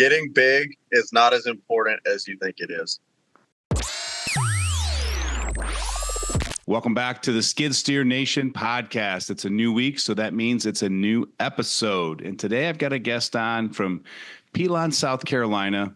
getting big is not as important as you think it is. Welcome back to the Skid Steer Nation podcast. It's a new week, so that means it's a new episode. And today I've got a guest on from Pelon, South Carolina.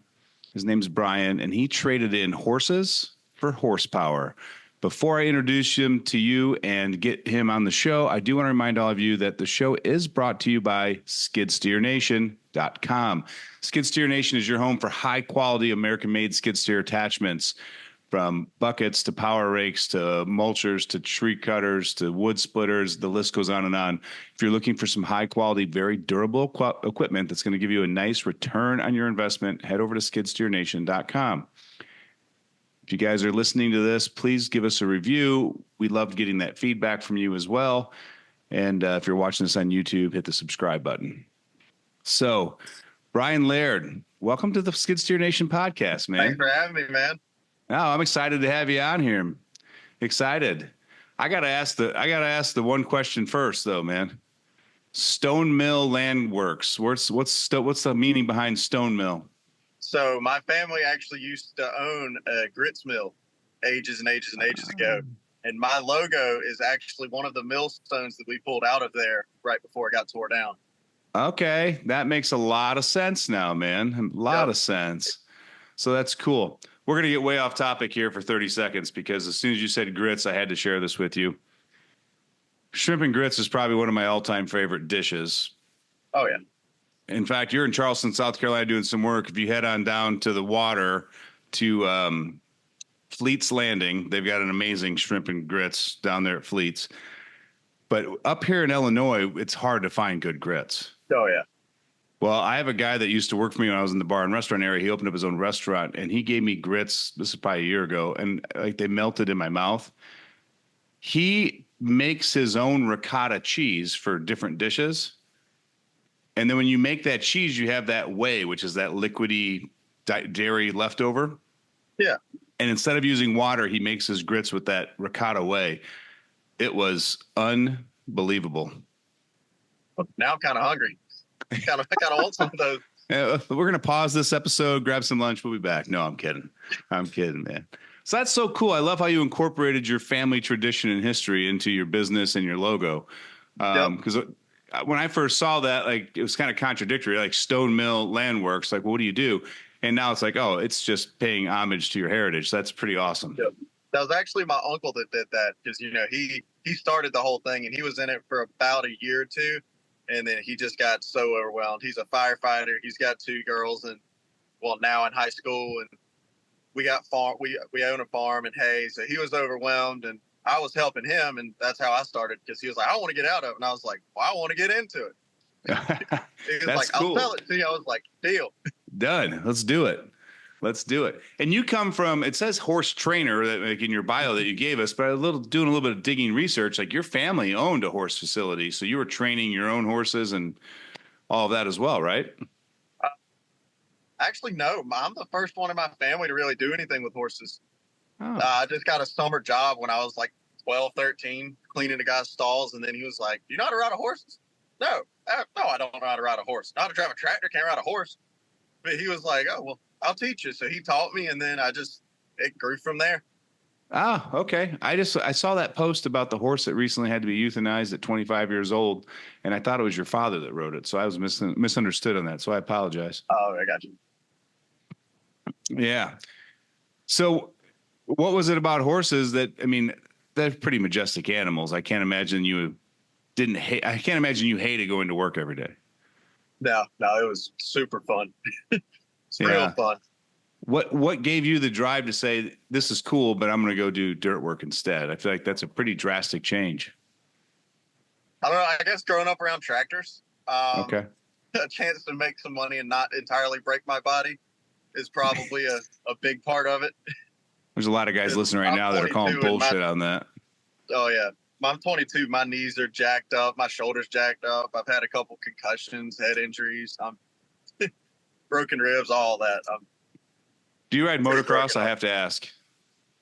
His name's Brian, and he traded in horses for horsepower. Before I introduce him to you and get him on the show, I do want to remind all of you that the show is brought to you by skidsteernation.com. Skid Steer Nation is your home for high-quality American-made skid steer attachments, from buckets to power rakes to mulchers to tree cutters to wood splitters. The list goes on and on. If you're looking for some high-quality, very durable equipment that's going to give you a nice return on your investment, head over to skidsteernation.com. If you guys are listening to this, please give us a review. We loved getting that feedback from you as well. And if you're watching this on YouTube, hit the subscribe button. So, Brian Laird, welcome to the Skid Steer Nation podcast, man. Thanks for having me, man. Oh, I'm excited to have you on here. Excited. I gotta ask the one question first, though, man. Stone Mill Land Works. What's the meaning behind Stone Mill? So my family actually used to own a grits mill ages and ages and ages ago. And my logo is actually one of the millstones that we pulled out of there right before it got tore down. Okay. That makes a lot of sense now, man. A lot of sense. So that's cool. We're going to get way off topic here for 30 seconds because as soon as you said grits, I had to share this with you. Shrimp and grits is probably one of my all-time favorite dishes. Oh, yeah. In fact, you're in Charleston, South Carolina doing some work. If you head on down to the water to Fleet's Landing, they've got an amazing shrimp and grits down there at Fleet's. But up here in Illinois, it's hard to find good grits. Oh, yeah. Well, I have a guy that used to work for me when I was in the bar and restaurant area. He opened up his own restaurant, and he gave me grits. This is probably a year ago, and like they melted in my mouth. He makes his own ricotta cheese for different dishes. And then when you make that cheese, you have that whey, which is that liquidy dairy leftover. Yeah. And instead of using water, he makes his grits with that ricotta whey. It was unbelievable. Now I'm kind of hungry. I kind of want some of those. Yeah, we're going to pause this episode, grab some lunch. We'll be back. No, I'm kidding. I'm kidding, man. So that's so cool. I love how you incorporated your family tradition and history into your business and your logo. Because when I first saw that, like, it was kind of contradictory, like Stone Mill Land Works. Like, well, what do you do? And now it's like, oh, it's just paying homage to your heritage. That's pretty awesome. Yep. That was actually my uncle that did that because, you know, he started the whole thing and he was in it for about a year or two. And then he just got so overwhelmed. He's a firefighter. He's got 2 girls and, well, now in high school. And we got we own a farm in Hayes. So he was overwhelmed and I was helping him. And that's how I started because he was like, I want to get out of it. And I was like, well, I want to get into it. He was That's like, cool. I'll sell it to you. I was like, deal. Done. Let's do it. Let's do it. And you come from, it says horse trainer that, like, in your bio that you gave us, but doing a little bit of digging research, like your family owned a horse facility. So you were training your own horses and all of that as well, right? Actually, no. I'm the first one in my family to really do anything with horses. Oh. I just got a summer job when I was like 12, 13, cleaning a guy's stalls. And then he was like, you know how to ride a horse? No, I don't know how to ride a horse. Know how to drive a tractor, can't ride a horse. But he was like, oh, well, I'll teach you. So he taught me, and then it grew from there. Ah, okay. I saw that post about the horse that recently had to be euthanized at 25 years old, and I thought it was your father that wrote it. So I was misunderstood on that. So I apologize. Oh, I got you. Yeah. So what was it about horses that, I mean, they're pretty majestic animals. I can't imagine you hated going to work every day. No, it was super fun. It's real fun. What gave you the drive to say, this is cool, but I'm going to go do dirt work instead? I feel like that's a pretty drastic change. I don't know. I guess growing up around tractors, okay, a chance to make some money and not entirely break my body is probably a big part of it. There's a lot of guys listening right now that are calling bullshit on that. Oh, yeah. I'm 22. My knees are jacked up. My shoulder's jacked up. I've had a couple concussions, head injuries. I'm broken ribs, all that. Do you ride motocross? I have to ask.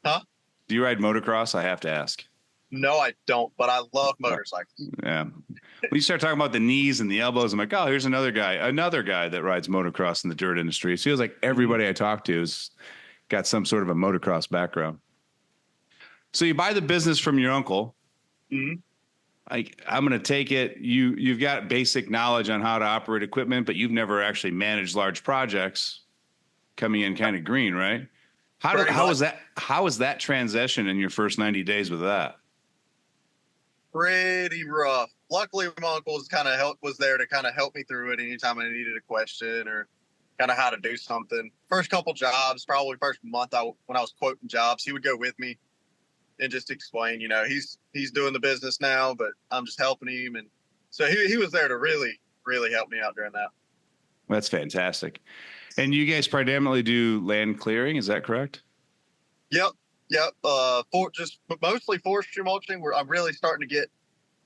Huh? Do you ride motocross? I have to ask. No, I don't, but I love motorcycles. Yeah. When you start talking about the knees and the elbows, I'm like, oh, here's another guy that rides motocross in the dirt industry. It feels like everybody I talk to has got some sort of a motocross background. So you buy the business from your uncle. Mm-hmm. I'm going to take it. You've got basic knowledge on how to operate equipment, but you've never actually managed large projects. Coming in kind of green, right? How was that transition in your first 90 days with that? Pretty rough. Luckily, my uncle was there to kind of help me through it anytime I needed a question or kind of how to do something. First couple jobs, probably first month when I was quoting jobs, he would go with me and just explain, he's doing the business now, but I'm just helping him. And so he was there to really, really help me out during that. That's fantastic. And you guys predominantly do land clearing, is that correct? Yep. Mostly forestry mulching. I'm really starting to get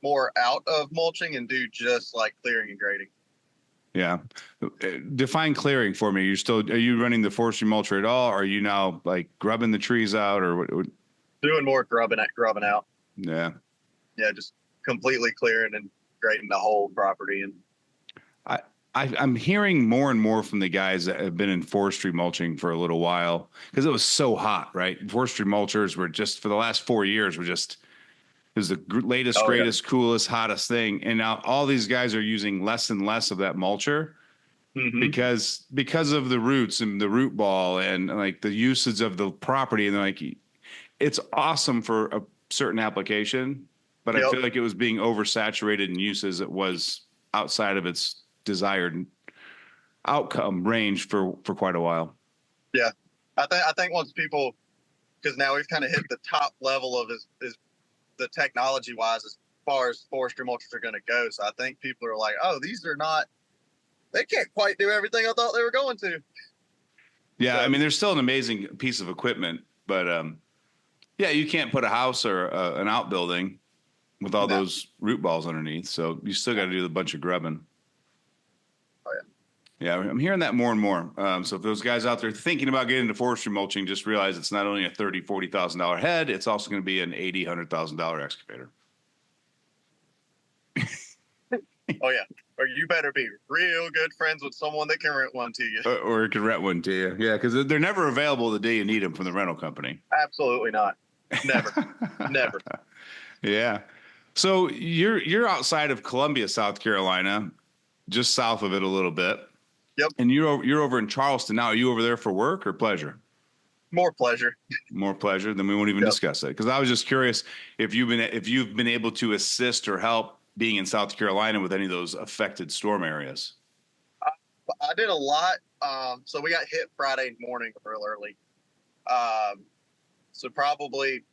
more out of mulching and do just like clearing and grading. Yeah. Define clearing for me. Are you running the forestry mulcher at all? Or are you now like grubbing the trees out or what? Doing more grubbing out. Yeah. Yeah. Just completely clearing and grading the whole property. And I'm hearing more and more from the guys that have been in forestry mulching for a little while because it was so hot, right? Forestry mulchers were just for the last 4 years it was the latest, greatest, coolest, hottest thing. And now all these guys are using less and less of that mulcher because of the roots and the root ball and like the usage of the property. And they're like, it's awesome for a certain application, but I feel like it was being oversaturated in uses. It was outside of its desired outcome range for quite a while. Yeah. I think once people, because now we've kind of hit the top level of is the technology wise as far as forestry mulchers are going to go. So I think people are like, oh, they can't quite do everything I thought they were going to. Yeah. So, I mean, there's still an amazing piece of equipment, but yeah, you can't put a house or an outbuilding with all those root balls underneath. So you still got to do a bunch of grubbing. Yeah, I'm hearing that more and more. So if those guys out there thinking about getting into forestry mulching, just realize it's not only a $30,000-$40,000 head, it's also going to be an $80,000-$100,000 excavator. Oh yeah, or you better be real good friends with someone that can rent one to you, or can rent one to you. Yeah, because they're never available the day you need them from the rental company. Absolutely not. Never. Yeah. So you're outside of Columbia, South Carolina, just south of it a little bit. Yep. And you're over in Charleston now. Are you over there for work or pleasure? More pleasure. More pleasure. Then we won't even discuss it. Because I was just curious if you've been able to assist or help being in South Carolina with any of those affected storm areas. I did a lot. So we got hit Friday morning real early. So probably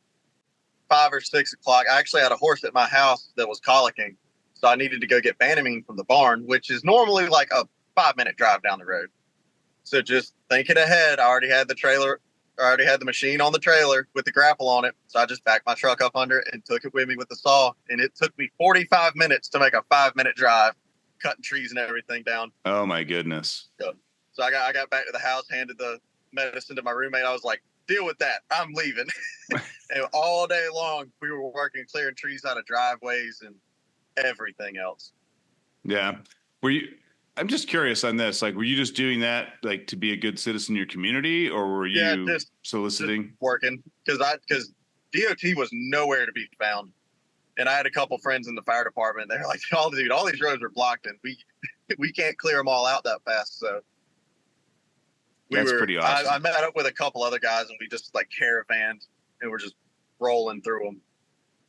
5 or 6 o'clock. I actually had a horse at my house that was colicking. So I needed to go get Banamine from the barn, which is normally like a 5-minute drive down the road. So just thinking ahead, I already had the machine on the trailer with the grapple on it. So I just backed my truck up under it and took it with me with the saw. And it took me 45 minutes to make a 5-minute drive, cutting trees and everything down. Oh my goodness. So I got back to the house, handed the medicine to my roommate. I was like, deal with that. I'm leaving. And all day long, we were working, clearing trees out of driveways and everything else. Yeah. I'm just curious on this. Like, were you just doing that like to be a good citizen in your community, or were you just soliciting? Just working because DOT was nowhere to be found, and I had a couple friends in the fire department. They're like, all these roads are blocked, and we can't clear them all out that fast. So that's pretty awesome. I met up with a couple other guys, and we just like caravanned, and we're just rolling through them.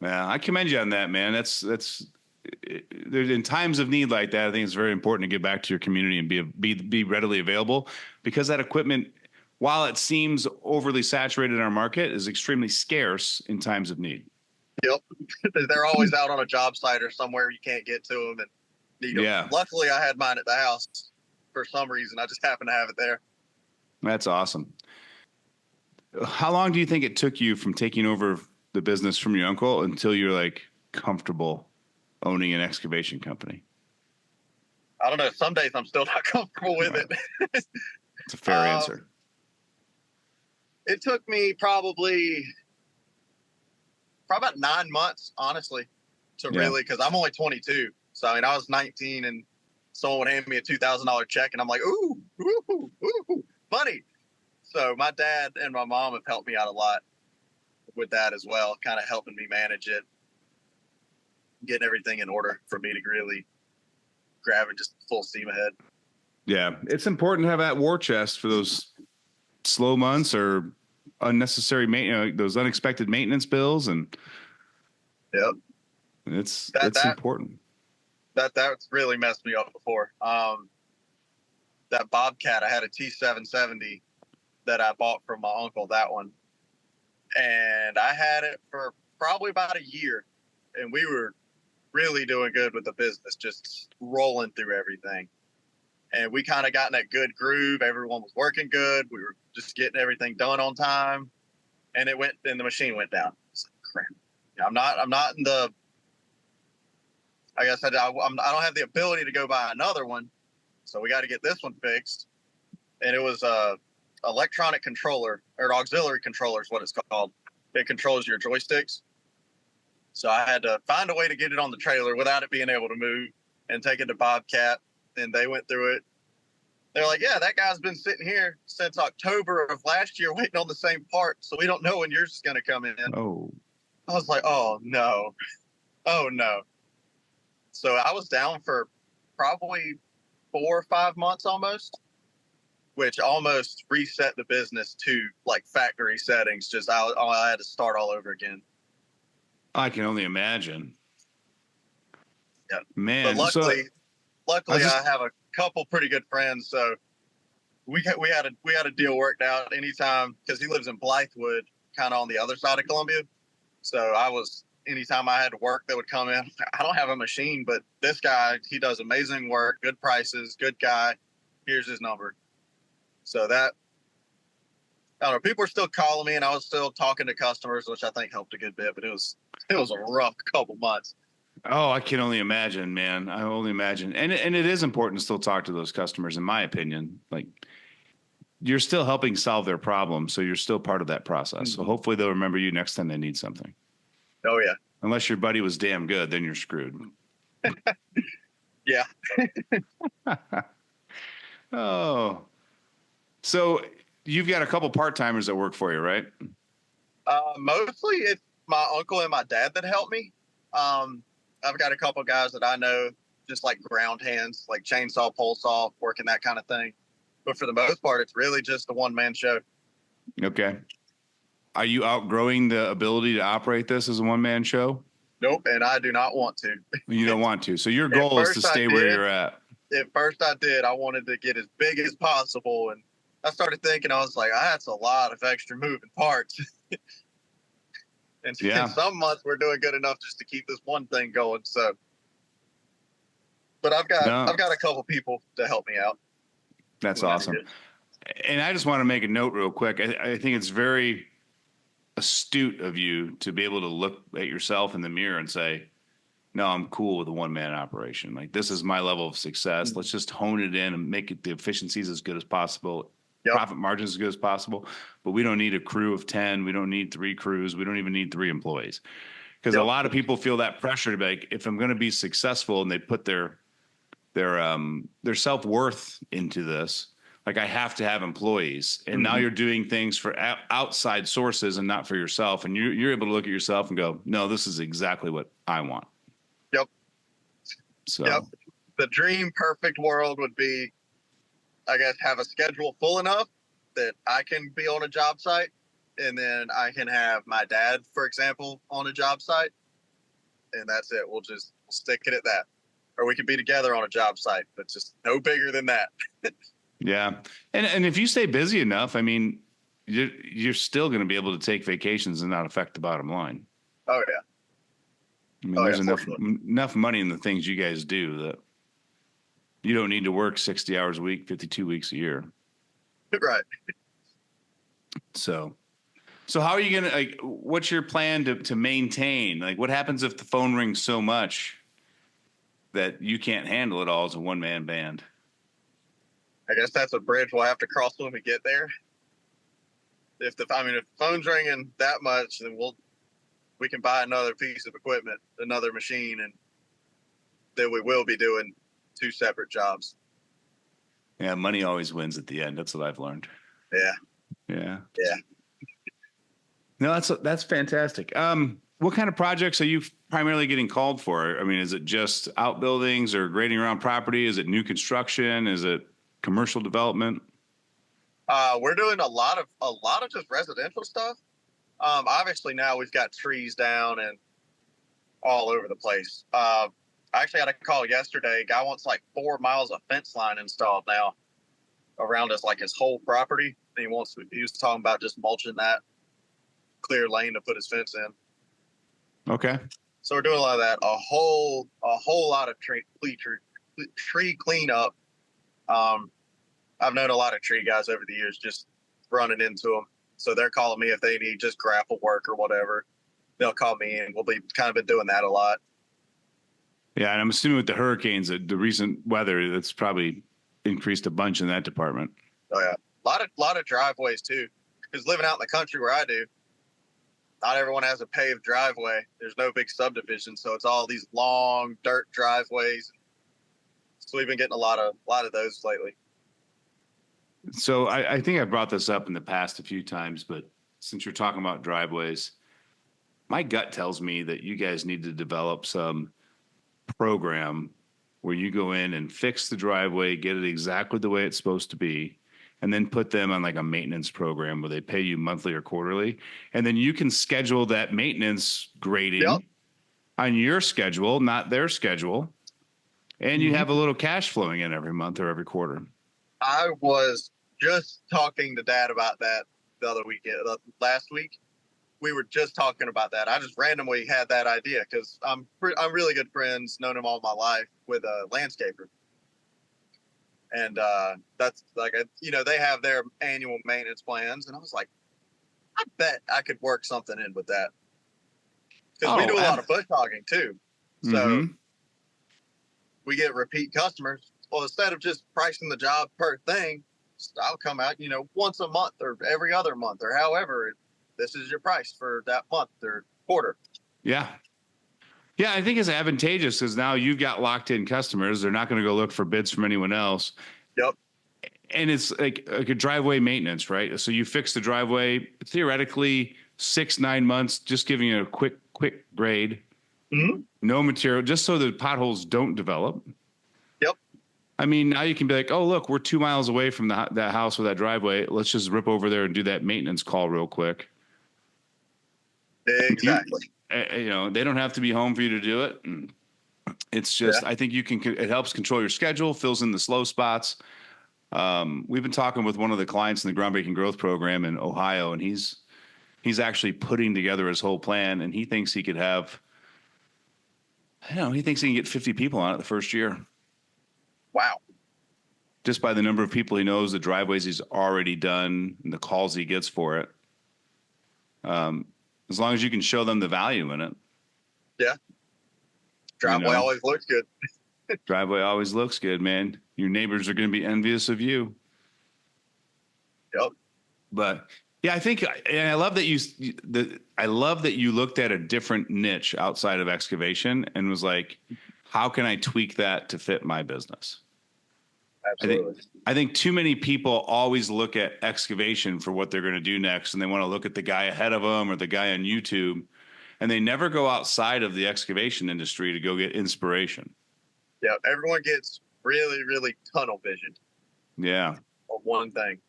Yeah, I commend you on that, man. That's in times of need like that. I think it's very important to get back to your community and be readily available, because that equipment, while it seems overly saturated in our market, is extremely scarce in times of need. Yep, they're always out on a job site or somewhere you can't get to them and need them. Yeah. Luckily, I had mine at the house for some reason. I just happened to have it there. That's awesome. How long do you think it took you from taking over the business from your uncle until you're like comfortable owning an excavation company? I don't know. Some days I'm still not comfortable with it. It's a fair answer. It took me probably about 9 months, honestly, to really, because I'm only 22. So, I mean, I was 19 and someone would hand me a $2,000 check and I'm like, ooh, ooh, ooh, money. So my dad and my mom have helped me out a lot with that as well, kind of helping me manage it, getting everything in order for me to really grab it just full steam ahead. Yeah. It's important to have that war chest for those slow months or unnecessary maintenance, those unexpected maintenance bills. And yep, it's important. That's really messed me up before. That Bobcat, I had a T770 that I bought from my uncle, that one. And I had it for probably about a year. And we were really doing good with the business, just rolling through everything. And we kind of got in that good groove. Everyone was working good. We were just getting everything done on time. And the machine went down. It's like, crap. I'm not in the, I guess I don't have the ability to go buy another one. So we got to get this one fixed. And it was a electronic controller, or auxiliary controller is what it's called. It controls your joysticks. So I had to find a way to get it on the trailer without it being able to move and take it to Bobcat. And they went through it. They're like, yeah, that guy's been sitting here since October of last year waiting on the same part. So we don't know when yours is going to come in. Oh. I was like, oh, no. Oh, no. So I was down for probably 4 or 5 months almost, which almost reset the business to like factory settings. Just I had to start all over again. I can only imagine. Yeah, man. But luckily, I have a couple pretty good friends, so we had a deal worked out. Anytime, because he lives in Blythewood, kind of on the other side of Columbia. So anytime I had work that would come in, I don't have a machine, but this guy, he does amazing work, good prices, good guy. Here's his number. So that, I don't know, people were still calling me and I was still talking to customers, which I think helped a good bit, but it was a rough couple months. Oh, I can only imagine, man. I only imagine. And it is important to still talk to those customers, in my opinion. Like, you're still helping solve their problems, so you're still part of that process. So hopefully they'll remember you next time they need something. Oh, yeah. Unless your buddy was damn good, then you're screwed. Yeah. Oh. So you've got a couple part-timers that work for you, right? Mostly it's my uncle and my dad that help me. I've got a couple guys that I know, just like ground hands, like chainsaw, pole saw, working that kind of thing. But for the most part, it's really just a one-man show. Okay. Are you outgrowing the ability to operate this as a one-man show? Nope, and I do not want to. You don't want to. So your goal is to stay where you're at. At first I did. I wanted to get as big as possible. And I started thinking, I was like, that's a lot of extra moving parts. And some months we're doing good enough just to keep this one thing going. So, but I've got a couple people to help me out. That's awesome. And I just want to make a note real quick. I think it's very astute of you to be able to look at yourself in the mirror and say, no, I'm cool with a one-man operation. Like, this is my level of success. Let's just hone it in and make it the efficiencies as good as possible, profit margins as good as possible. But we don't need a crew of 10. We don't need 3 crews. We don't even need 3 employees. Because a lot of people feel that pressure to be like, if I'm going to be successful, and they put their self-worth into this, like, I have to have employees. And now you're doing things for outside sources and not for yourself. And you're able to look at yourself and go, no, this is exactly what I want. Yep. So the dream perfect world would be, I guess, have a schedule full enough that I can be on a job site, and then I can have my dad, for example, on a job site, and that's it. We'll stick it at that. Or we could be together on a job site, but just no bigger than that. Yeah. And if you stay busy enough, I mean, you're still going to be able to take vacations and not affect the bottom line. Oh, yeah. I mean, there's enough money in the things you guys do that you don't need to work 60 hours a week, 52 weeks a year. Right. So how are you going to, like, what's your plan to maintain? Like, what happens if the phone rings so much that you can't handle it all as a one-man band? I guess that's a bridge we'll have to cross when we get there. If the phone's ringing that much, then we can buy another piece of equipment, another machine, and then we will be doing 2 separate jobs. Yeah, money always wins at the end. That's what I've learned. Yeah. Yeah. Yeah. No, that's fantastic. What kind of projects are you primarily getting called for? I mean, is it just outbuildings or grading around property? Is it new construction? Is it commercial development? We're doing a lot of just residential stuff. Obviously now we've got trees down and all over the place. I actually had a call yesterday. Guy wants like 4 miles of fence line installed now around his whole property. And he was talking about just mulching that clear lane to put his fence in. Okay. So we're doing a lot of that. A whole lot of tree cleanup. I've known a lot of tree guys over the years, just running into them. So they're calling me if they need just grapple work or whatever. They'll call me, and we'll be kind of been doing that a lot. Yeah, and I'm assuming with the hurricanes, the recent weather, that's probably increased a bunch in that department. Oh yeah, lot of driveways too. Because living out in the country where I do, not everyone has a paved driveway. There's no big subdivision, so it's all these long dirt driveways. So we've been getting a lot of those lately. So I think I brought this up in the past a few times, but since you're talking about driveways, my gut tells me that you guys need to develop some program where you go in and fix the driveway, get it exactly the way it's supposed to be, and then put them on like a maintenance program where they pay you monthly or quarterly. And then you can schedule that maintenance grading on your schedule, not their schedule. And you have a little cash flowing in every month or every quarter. I was just talking to Dad about that the other weekend, last week. We were just talking about that. I just randomly had that idea because I'm really good friends, known him all my life, with a landscaper. And that's like, they have their annual maintenance plans. And I was like, I bet I could work something in with that. Because we do a lot of bush hogging too. So we get repeat customers. Well, instead of just pricing the job per thing, I'll come out, once a month or every other month or however. This is your price for that month or quarter. Yeah. Yeah, I think it's advantageous because now you've got locked in customers. They're not going to go look for bids from anyone else. Yep. And it's like a driveway maintenance, right? So you fix the driveway, theoretically 6-9 months, just giving it a quick grade. Mm-hmm. No material, just so the potholes don't develop. Yep. I mean, now you can be like, oh, look, we're 2 miles away from that house with that driveway. Let's just rip over there and do that maintenance call real quick. Exactly. They don't have to be home for you to do it. And it's just, I think it helps control your schedule, fills in the slow spots. We've been talking with one of the clients in the Groundbreaking Growth Program in Ohio, and he's actually putting together his whole plan, and he thinks he could have, he thinks he can get 50 people on it the first year. Wow. Just by the number of people he knows, the driveways he's already done, and the calls he gets for it. As long as you can show them the value in it. Yeah. Driveway always looks good. Driveway always looks good, man. Your neighbors are going to be envious of you. Yep. But yeah, I think, and I love that you looked at a different niche outside of excavation and was like, how can I tweak that to fit my business? Absolutely. I think too many people always look at excavation for what they're going to do next, and they want to look at the guy ahead of them or the guy on YouTube, and they never go outside of the excavation industry to go get inspiration. Yeah, everyone gets really, really tunnel vision. Yeah. On one thing.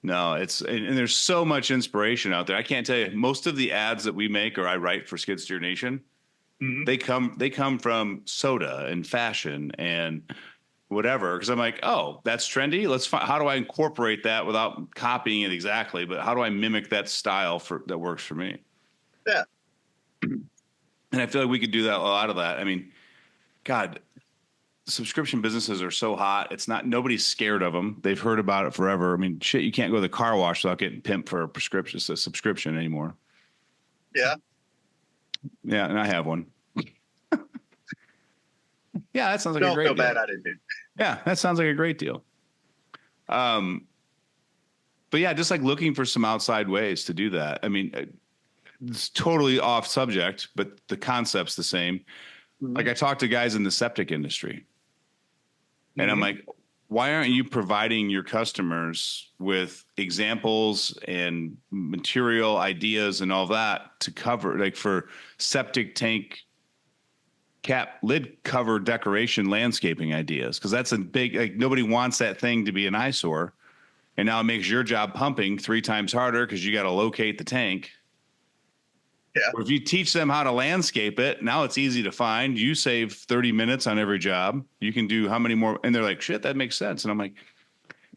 No, and there's so much inspiration out there. I can't tell you, most of the ads that we make or I write for Skid Steer Nation, they come from soda and fashion and whatever, because I'm like, oh, that's trendy. How do I incorporate that without copying it exactly? But how do I mimic that style that works for me? Yeah. And I feel like we could do that, a lot of that. I mean, God, subscription businesses are so hot. Nobody's scared of them. They've heard about it forever. I mean, shit, you can't go to the car wash without getting pimped for a subscription anymore. Yeah. Yeah, and I have one. Yeah, that sounds like a great deal. Don't feel bad I didn't do. Yeah, that sounds like a great deal. But yeah, just like looking for some outside ways to do that. I mean, it's totally off subject, but the concept's the same. Like I talk to guys in the septic industry and I'm like, why aren't you providing your customers with examples and material ideas and all that to cover, like for septic tank cap lid cover decoration landscaping ideas? Because that's a big, like nobody wants that thing to be an eyesore. And now it makes your job pumping 3 times harder because you got to locate the tank. Yeah. Or if you teach them how to landscape it, now it's easy to find. You save 30 minutes on every job. You can do how many more? And they're like, shit, that makes sense. And I'm like,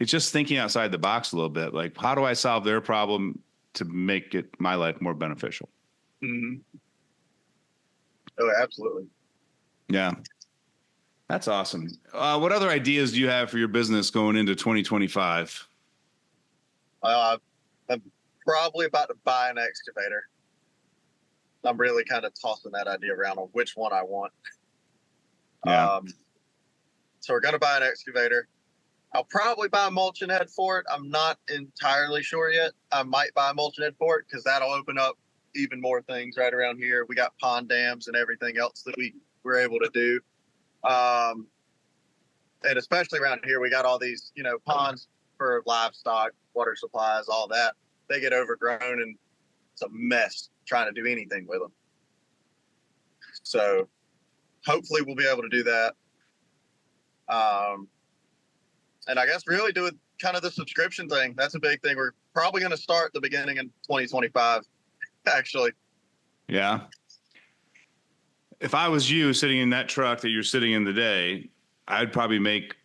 it's just thinking outside the box a little bit. Like, how do I solve their problem to make it my life more beneficial? Mm-hmm. Oh, absolutely. Yeah. That's awesome. What other ideas do you have for your business going into 2025? I'm probably about to buy an excavator. I'm really kind of tossing that idea around on which one I want. Yeah. So we're going to buy an excavator. I'll probably buy a mulching head for it. I'm not entirely sure yet. I might buy a mulching head for it because that'll open up even more things right around here. We got pond dams and everything else that we were able to do. And especially around here, we got all these, ponds for livestock, water supplies, all that. They get overgrown and it's a mess trying to do anything with them. So hopefully we'll be able to do that. And I guess really do it kind of the subscription thing. That's a big thing. We're probably going to start the beginning in 2025, actually. Yeah. If I was you sitting in that truck that you're sitting in today, I'd probably make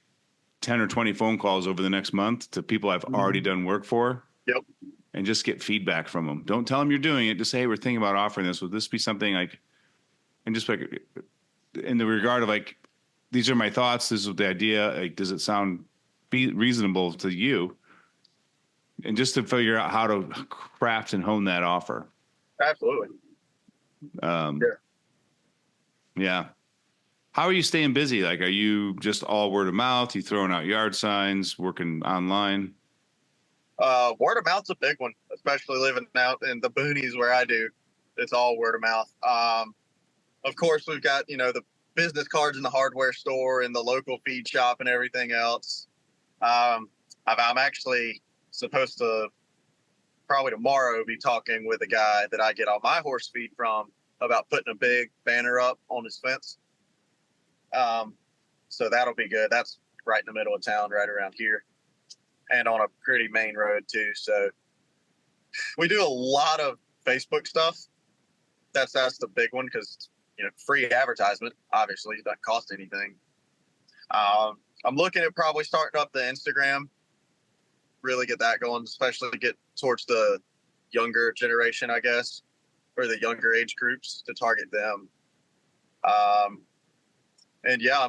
10 or 20 phone calls over the next month to people I've already done work for. Yep. And just get feedback from them. Don't tell them you're doing it. Just say, hey, we're thinking about offering this. Would this be something like, and just like in the regard of like, these are my thoughts. This is the idea. Like, does it sound be reasonable to you? And just to figure out how to craft and hone that offer. Absolutely. Yeah. How are you staying busy? Like, are you just all word of mouth? You throwing out yard signs, working online? Word of mouth's a big one, especially living out in the boonies where I do. It's all word of mouth. Of course, we've got, the business cards in the hardware store and the local feed shop and everything else. I'm actually supposed to probably tomorrow be talking with a guy that I get all my horse feed from about putting a big banner up on his fence. So that'll be good. That's right in the middle of town, right around here, and on a pretty main road too. So we do a lot of Facebook stuff. That's the big one because free advertisement obviously doesn't cost anything. I'm looking at probably starting up the Instagram, really get that going, especially get towards the younger generation, I guess, or the younger age groups to target them. And yeah,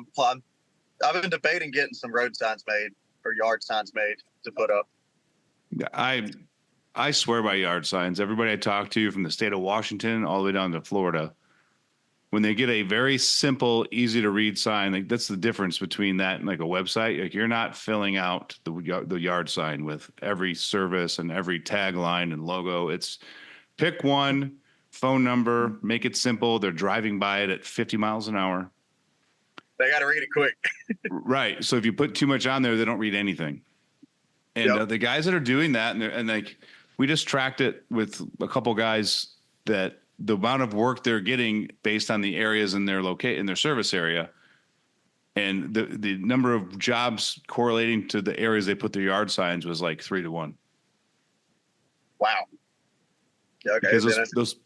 I've been debating getting some road signs made or yard signs made to put up. I swear by yard signs. Everybody I talk to from the state of Washington all the way down to Florida, when they get a very simple, easy to read sign, like that's the difference between that and like a website. Like you're not filling out the yard sign with every service and every tagline and logo. It's pick one, phone number, make it simple. They're driving by it at 50 miles an hour. They got to read it quick. Right. So if you put too much on there, they don't read anything. And the guys that are doing that, and like we just tracked it with a couple guys that the amount of work they're getting based on the areas in their in their service area, and the number of jobs correlating to the areas they put their yard signs was like 3 to 1. Wow. Yeah, okay. Because those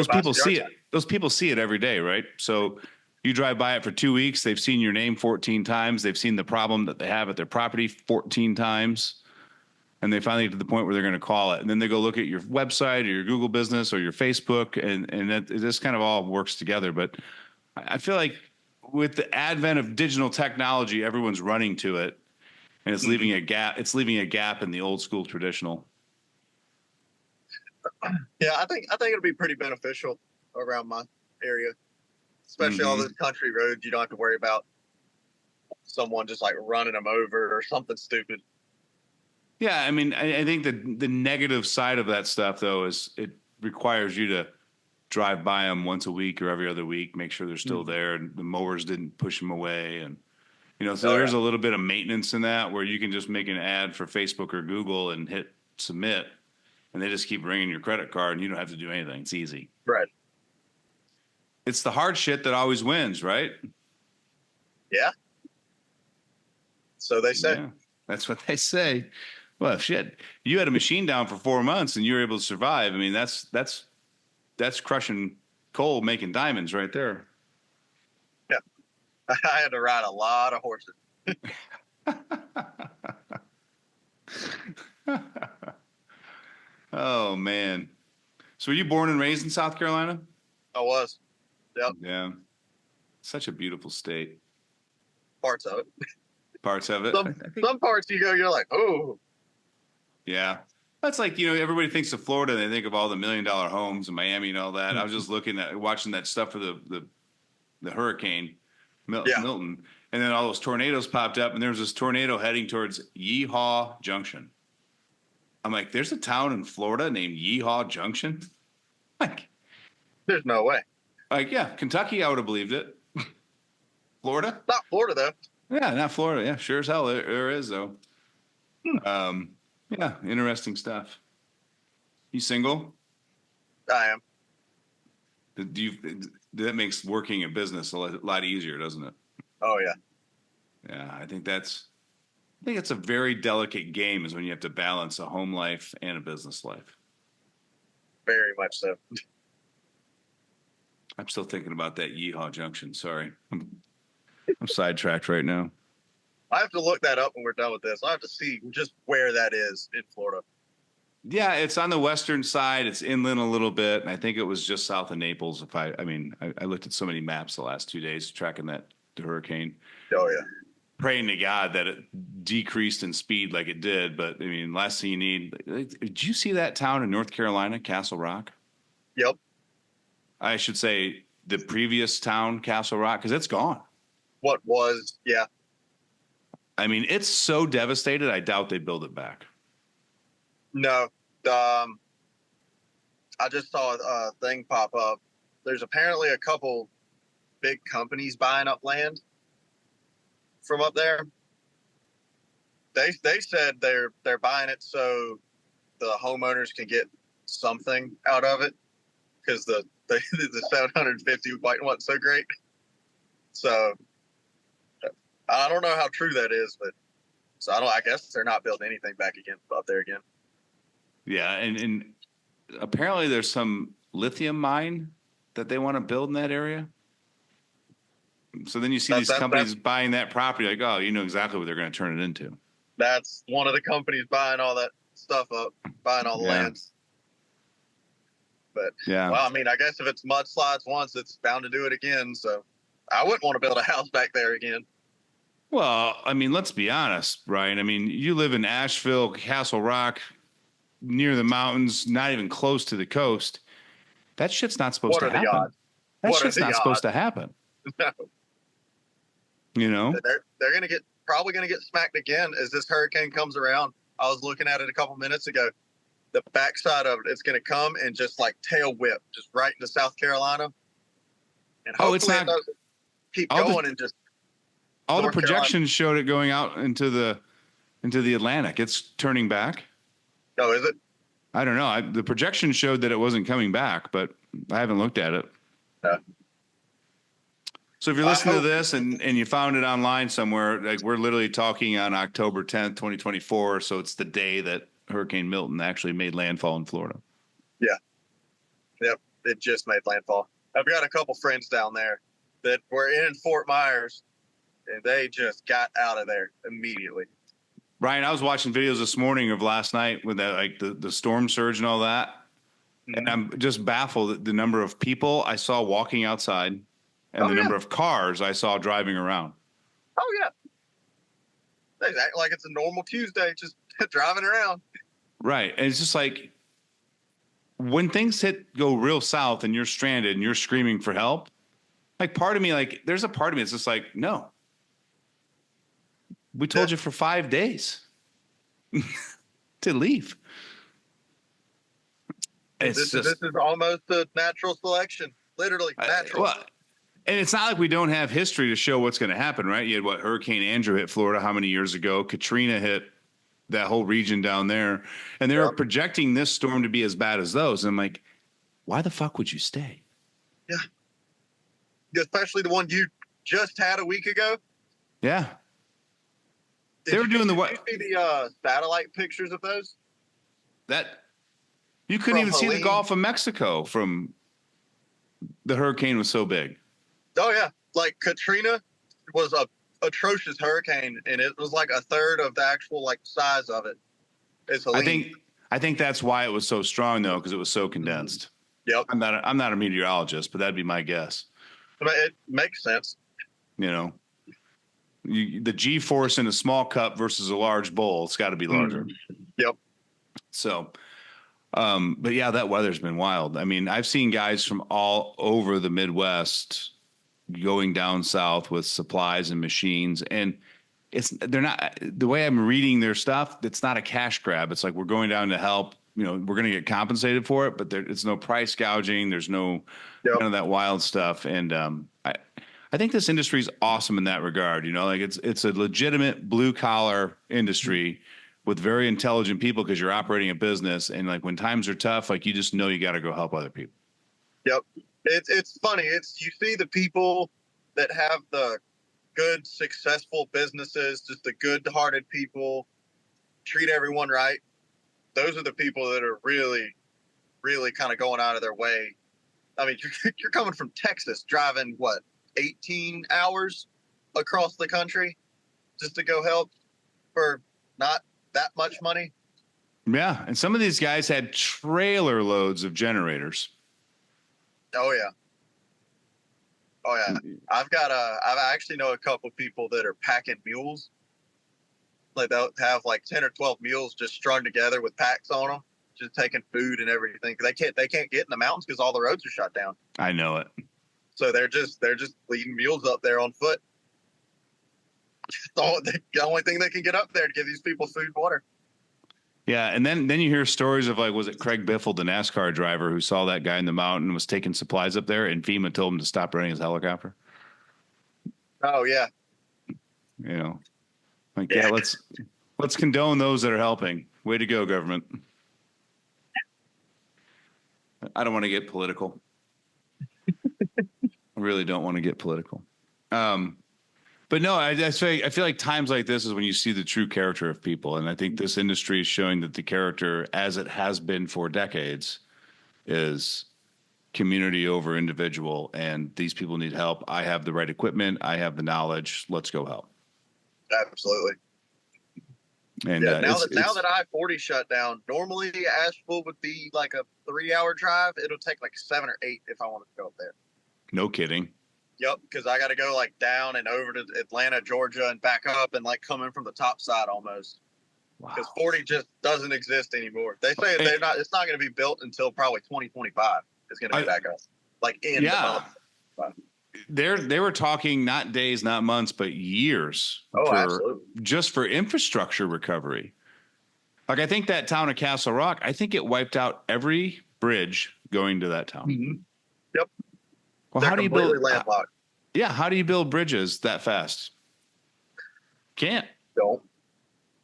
people see it. Those people see it every day, right? So you drive by it for 2 weeks. They've seen your name 14 times. They've seen the problem that they have at their property 14 times. And they finally get to the point where they're going to call it. And then they go look at your website or your Google business or your Facebook. And it just kind of all works together. But I feel like with the advent of digital technology, everyone's running to it. And it's leaving a gap. It's leaving a gap in the old school traditional. Yeah, I think it'll be pretty beneficial around my area. Especially all those country roads, you don't have to worry about someone just like running them over or something stupid. Yeah, I mean, I think the negative side of that stuff, though, is it requires you to drive by them once a week or every other week, make sure they're still there, and the mowers didn't push them away. And, so there's a little bit of maintenance in that where you can just make an ad for Facebook or Google and hit submit, and they just keep ringing your credit card, and you don't have to do anything. It's easy. Right. It's the hard shit that always wins, right? Yeah. So they say. Yeah, that's what they say. Well, shit, you had a machine down for 4 months and you were able to survive. I mean, that's crushing coal, making diamonds right there. Yeah. I had to ride a lot of horses. Oh, man. So were you born and raised in South Carolina? I was. Yep. Yeah. Such a beautiful state. Parts of it. Parts of it. Some parts you're like, oh. Yeah. That's like, everybody thinks of Florida and they think of all the $1 million homes in Miami and all that. I was just watching that stuff for the hurricane, Milton. And then all those tornadoes popped up, and there was this tornado heading towards Yeehaw Junction. I'm like, there's a town in Florida named Yeehaw Junction? Like, there's no way. Like, yeah, Kentucky, I would have believed it. Florida? Not Florida, though. Yeah, not Florida. Yeah, sure as hell there is, though. Yeah, interesting stuff. You single? I am. That makes working a business a lot easier, doesn't it? Oh, yeah. Yeah, I think it's a very delicate game is when you have to balance a home life and a business life. Very much so. I'm still thinking about that Yeehaw Junction. Sorry. I'm sidetracked right now. I have to look that up when we're done with this. I have to see just where that is in Florida. Yeah, it's on the western side. It's inland a little bit. And I think it was just south of Naples. I looked at so many maps the last 2 days tracking the hurricane. Oh, yeah. Praying to God that it decreased in speed like it did. But, last thing you need. Did you see that town in North Carolina, Castle Rock? Yep. I should say the previous town, Castle Rock, because it's gone. What was, yeah. It's so devastated, I doubt they build it back. No. I just saw a thing pop up. There's apparently a couple big companies buying up land from up there. They said they're buying it so the homeowners can get something out of it because the 750 wasn't so great. So I don't know how true that is, but I guess they're not building anything back again up there again. Yeah, and apparently there's some lithium mine that they want to build in that area. So then you see these companies buying that property, like, oh, you know exactly what they're going to turn it into. That's one of the companies buying all that stuff up, buying all the lands. But, yeah. Well, I guess if it's mudslides once, it's bound to do it again. So I wouldn't want to build a house back there again. Well, let's be honest, Ryan. You live in Asheville, Castle Rock, near the mountains, not even close to the coast. That shit's not supposed to happen. Odds? That shit's not supposed to happen. No. They're probably going to get smacked again as this hurricane comes around. I was looking at it a couple minutes ago. The backside of it's going to come and just like tail whip, just right into South Carolina. And hopefully it doesn't keep going and just. All the projections showed it going out into the Atlantic. It's turning back. Oh, is it? I don't know. The projection showed that it wasn't coming back, but I haven't looked at it. Yeah. So if you're listening to this and you found it online somewhere, like we're literally talking on October 10th, 2024. So it's the day that Hurricane Milton actually made landfall in Florida. Yeah. Yep. It just made landfall. I've got a couple friends down there that were in Fort Myers and they just got out of there immediately. Brian, I was watching videos this morning of last night with the storm surge and all that. Mm-hmm. And I'm just baffled at the number of people I saw walking outside and the number of cars I saw driving around. Oh, yeah. They act like it's a normal Tuesday, just driving around. Right. And it's just like when things go real south and you're stranded and you're screaming for help, like part of me, there's a part of me that's just like, no. We told you for 5 days to leave. It's this is almost a natural selection, literally natural. Well, and it's not like we don't have history to show what's going to happen, right? You had Hurricane Andrew hit Florida how many years ago? Katrina hit that whole region down there, and they were projecting this storm to be as bad as those. And I'm like, why the fuck would you stay? Yeah, especially the one you just had a week ago. Yeah, they were doing the what? Did you see the satellite pictures of those? That you couldn't even see the Gulf of Mexico from the hurricane was so big. Oh yeah, like Katrina was a atrocious hurricane, and it was like a third of the actual like size of it. I think that's why it was so strong though, because it was so condensed. Yep. I'm not a meteorologist, but that'd be my guess. But it makes sense. You know, the G force in a small cup versus a large bowl, it's got to be larger. Yep. So, but yeah, that weather's been wild. I mean, I've seen guys from all over the Midwest going down south with supplies and machines, and they're not, the way I'm reading their stuff, it's not a cash grab. It's like, we're going down to help, you know, we're going to get compensated for it, but it's no price gouging. There's no kind of that wild stuff. And I think this industry is awesome in that regard. You know, like it's a legitimate blue collar industry with very intelligent people, because you're operating a business, and like when times are tough, like you just know you got to go help other people. Yep. It's funny. You see the people that have the good, successful businesses, just the good-hearted people, treat everyone right. Those are the people that are really, really kind of going out of their way. I mean, you're coming from Texas, driving, 18 hours across the country just to go help for not that much money. Yeah. And some of these guys had trailer loads of generators. Oh, yeah. Oh, yeah. I actually know a couple of people that are packing mules. Like they'll have like 10 or 12 mules just strung together with packs on them, just taking food and everything. They can't get in the mountains because all the roads are shut down. I know it. So they're just leading mules up there on foot. The only thing they can get up there to give these people food and water. Yeah, and then you hear stories of like, was it Craig Biffle, the NASCAR driver, who saw that guy in the mountain and was taking supplies up there, and FEMA told him to stop running his helicopter? Oh yeah. You know, like yeah, let's condone those that are helping. Way to go, government. I don't want to get political. I really don't want to get political. But no, I feel like times like this is when you see the true character of people. And I think this industry is showing that the character, as it has been for decades, is community over individual. And these people need help. I have the right equipment. I have the knowledge. Let's go help. Absolutely. And now that I-40 shut down, normally Asheville would be like a 3-hour drive. It'll take like 7 or 8 if I wanted to go up there. No kidding. Yep, because I got to go like down and over to Atlanta, Georgia, and back up, and like come in from the top side almost. Because 40 just doesn't exist anymore. They say it's not going to be built until probably 2025. It's going to be back up. Like in they were talking not days, not months, but years just for infrastructure recovery. Like I think that town of Castle Rock, I think it wiped out every bridge going to that town. Mm-hmm. Yep. Well, how do you build landlocked? Yeah, how do you build bridges that fast? Can't. Don't.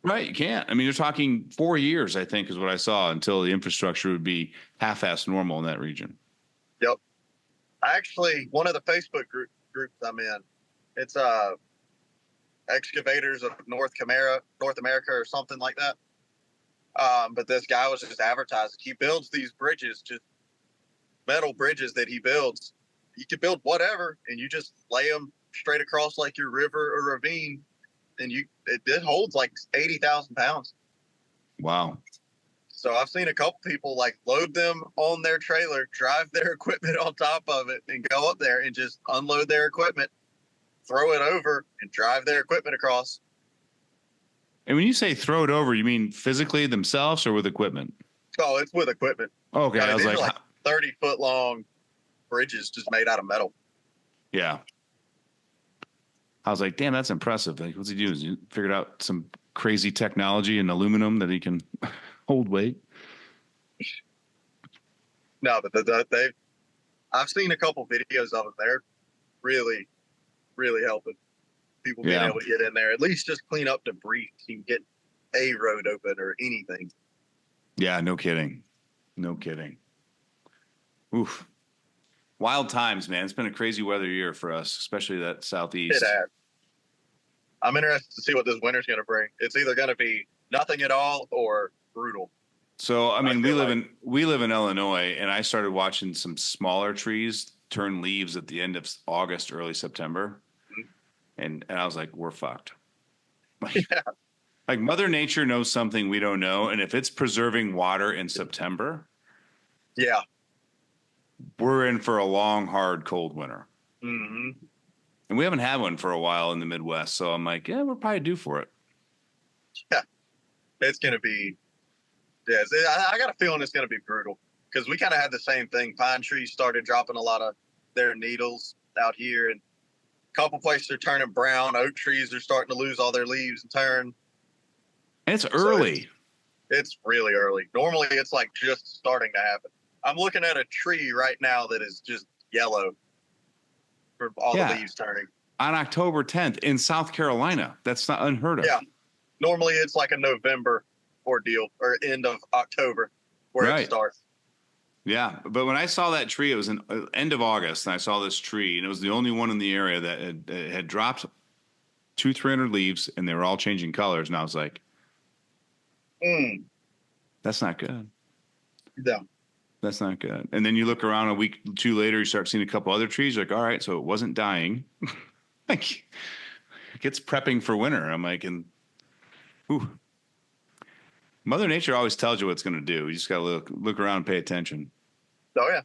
Right, you can't. I mean, you're talking 4 years, I think, is what I saw, until the infrastructure would be half-assed normal in that region. Yep. Actually, one of the Facebook groups I'm in, it's Excavators of North America or something like that. But this guy was just advertising. He builds these bridges, just metal bridges that he builds. You can build whatever, and you just lay them straight across like your river or ravine, and it holds like 80,000 pounds. Wow. So I've seen a couple people like load them on their trailer, drive their equipment on top of it, and go up there and just unload their equipment, throw it over, and drive their equipment across. And when you say throw it over, you mean physically themselves or with equipment? Oh, it's with equipment. Okay, I was like 30-foot long bridges just made out of metal. Yeah. I was like, damn, that's impressive. Like, what's he doing? He figured out some crazy technology in aluminum that he can hold weight. No, but I've seen a couple videos of them. They're really, really helping people being Yeah. able to get in there, at least just clean up debris. So you can get a road open or anything. Yeah, no kidding. No kidding. Oof. Wild times, man. It's been a crazy weather year for us, especially that southeast. It has. I'm interested to see what this winter's going to bring. It's either going to be nothing at all or brutal. So, I mean, we live in Illinois, and I started watching some smaller trees turn leaves at the end of August, early September, and I was like, we're fucked. Like Mother Nature knows something we don't know, and if it's preserving water in September, yeah, we're in for a long, hard, cold winter. Mm-hmm. And we haven't had one for a while in the Midwest, so I'm like, yeah, we're probably due for it. Yeah, it's going to be. Yeah, I got a feeling it's going to be brutal because we kind of had the same thing. Pine trees started dropping a lot of their needles out here, and a couple places are turning brown. Oak trees are starting to lose all their leaves and turn. And it's early. So it's really early. Normally, it's like just starting to happen. I'm looking at a tree right now that is just yellow for all the leaves turning. On October 10th in South Carolina. That's not unheard of. Yeah. Normally, it's like a November ordeal or end of October where it starts. Yeah, but when I saw that tree, it was in end of August, and I saw this tree, and it was the only one in the area that had dropped 200-300 leaves, and they were all changing colors, and I was like, that's not good. No. That's not good. And then you look around a week or two later, you start seeing a couple other trees. You're like, all right, so it wasn't dying. Like, it gets prepping for winter. I'm like, Mother Nature always tells you what it's going to do. You just got to look around and pay attention. Oh, yeah.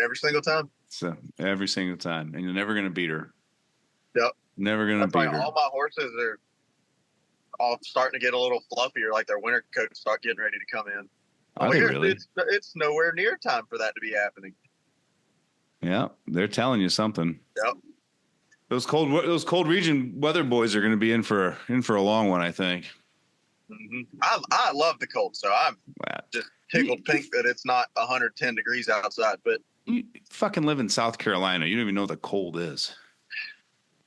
Every single time. So every single time. And you're never going to beat her. Yep. Never going to beat her. All my horses are all starting to get a little fluffier, like their winter coats start getting ready to come in. Are they really? It's nowhere near time for that to be happening. Yeah, they're telling you something. Yep. Those cold region weather boys are going to be in for a long one, I think. Mm-hmm. I love the cold, so I'm just tickled pink that it's not 110 degrees outside. But you fucking live in South Carolina. You don't even know what the cold is.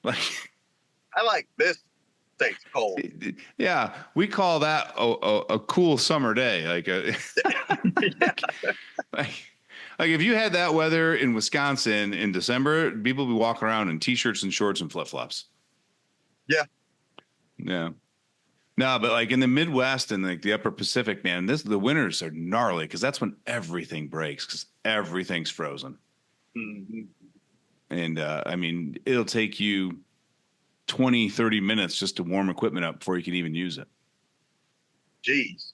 Like, I like this state's cold. Yeah, we call that a cool summer day. Like if you had that weather in Wisconsin in December, people would be walking around in t-shirts and shorts and flip-flops. Yeah. Yeah. No, but like in the Midwest and like the Upper Pacific, man, the winters are gnarly because that's when everything breaks because everything's frozen. Mm-hmm. And I mean, it'll take you 20, 30 minutes just to warm equipment up before you can even use it. Jeez.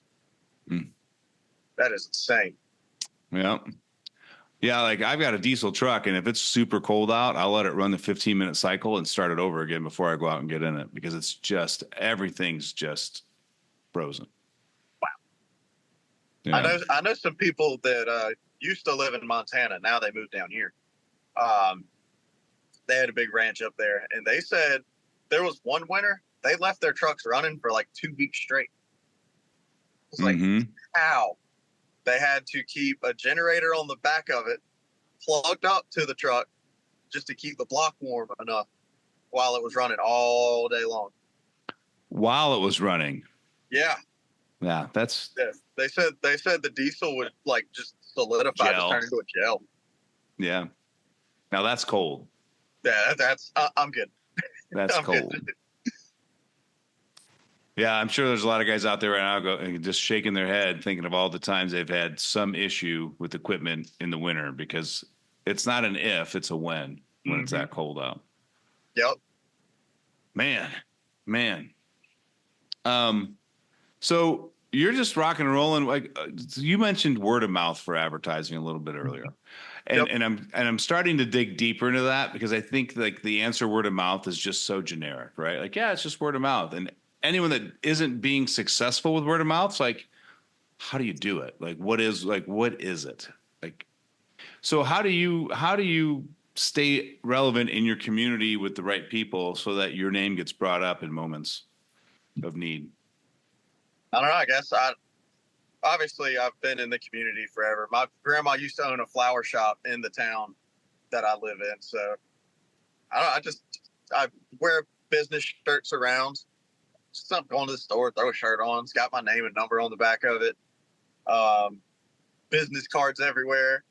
That is insane. Yeah. Yeah, like I've got a diesel truck, and if it's super cold out, I'll let it run the 15-minute cycle and start it over again before I go out and get in it because it's just everything's just frozen. Wow. Yeah. I know some people that used to live in Montana. Now they moved down here. They had a big ranch up there, and they said there was one winter they left their trucks running for like 2 weeks straight. It's like, how? They had to keep a generator on the back of it plugged up to the truck just to keep the block warm enough while it was running all day long. While it was running? Yeah. Yeah, that's... Yeah. They said the diesel would like just solidify, just turn into a gel. Yeah. Now that's cold. Yeah, that's I'm good. That's cold. Good. Yeah, I'm sure there's a lot of guys out there right now just shaking their head thinking of all the times they've had some issue with equipment in the winter because it's not an if, it's a when it's that cold out. Yep. Man. So you're just rocking and rolling. Like you mentioned word of mouth for advertising a little bit earlier. And I'm starting to dig deeper into that because I think like the answer word of mouth is just so generic, right? Like, yeah, it's just word of mouth. And anyone that isn't being successful with word of mouth, it's like, how do you do it? Like, what is it? Like, so how do you stay relevant in your community with the right people so that your name gets brought up in moments of need? I don't know. I guess obviously I've been in the community forever. My grandma used to own a flower shop in the town that I live in. So I wear business shirts around. Just I'm going to the store, throw a shirt on. It's got my name and number on the back of it. Business cards everywhere.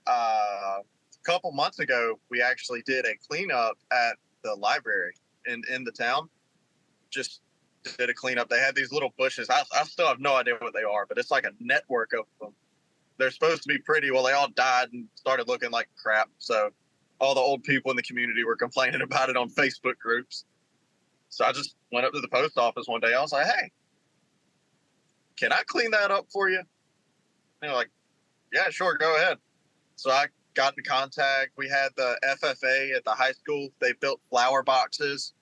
A couple months ago, we actually did a cleanup at the library in the town. Just did a cleanup. They had these little bushes. I still have no idea what they are, but it's like a network of them. They're supposed to be pretty. Well, they all died and started looking like crap. So all the old people in the community were complaining about it on Facebook groups. So I just went up to the post office one day. I was like, hey, can I clean that up for you? And they're like, yeah, sure, go ahead. So I got in contact. We had the FFA at the high school. They built flower boxes.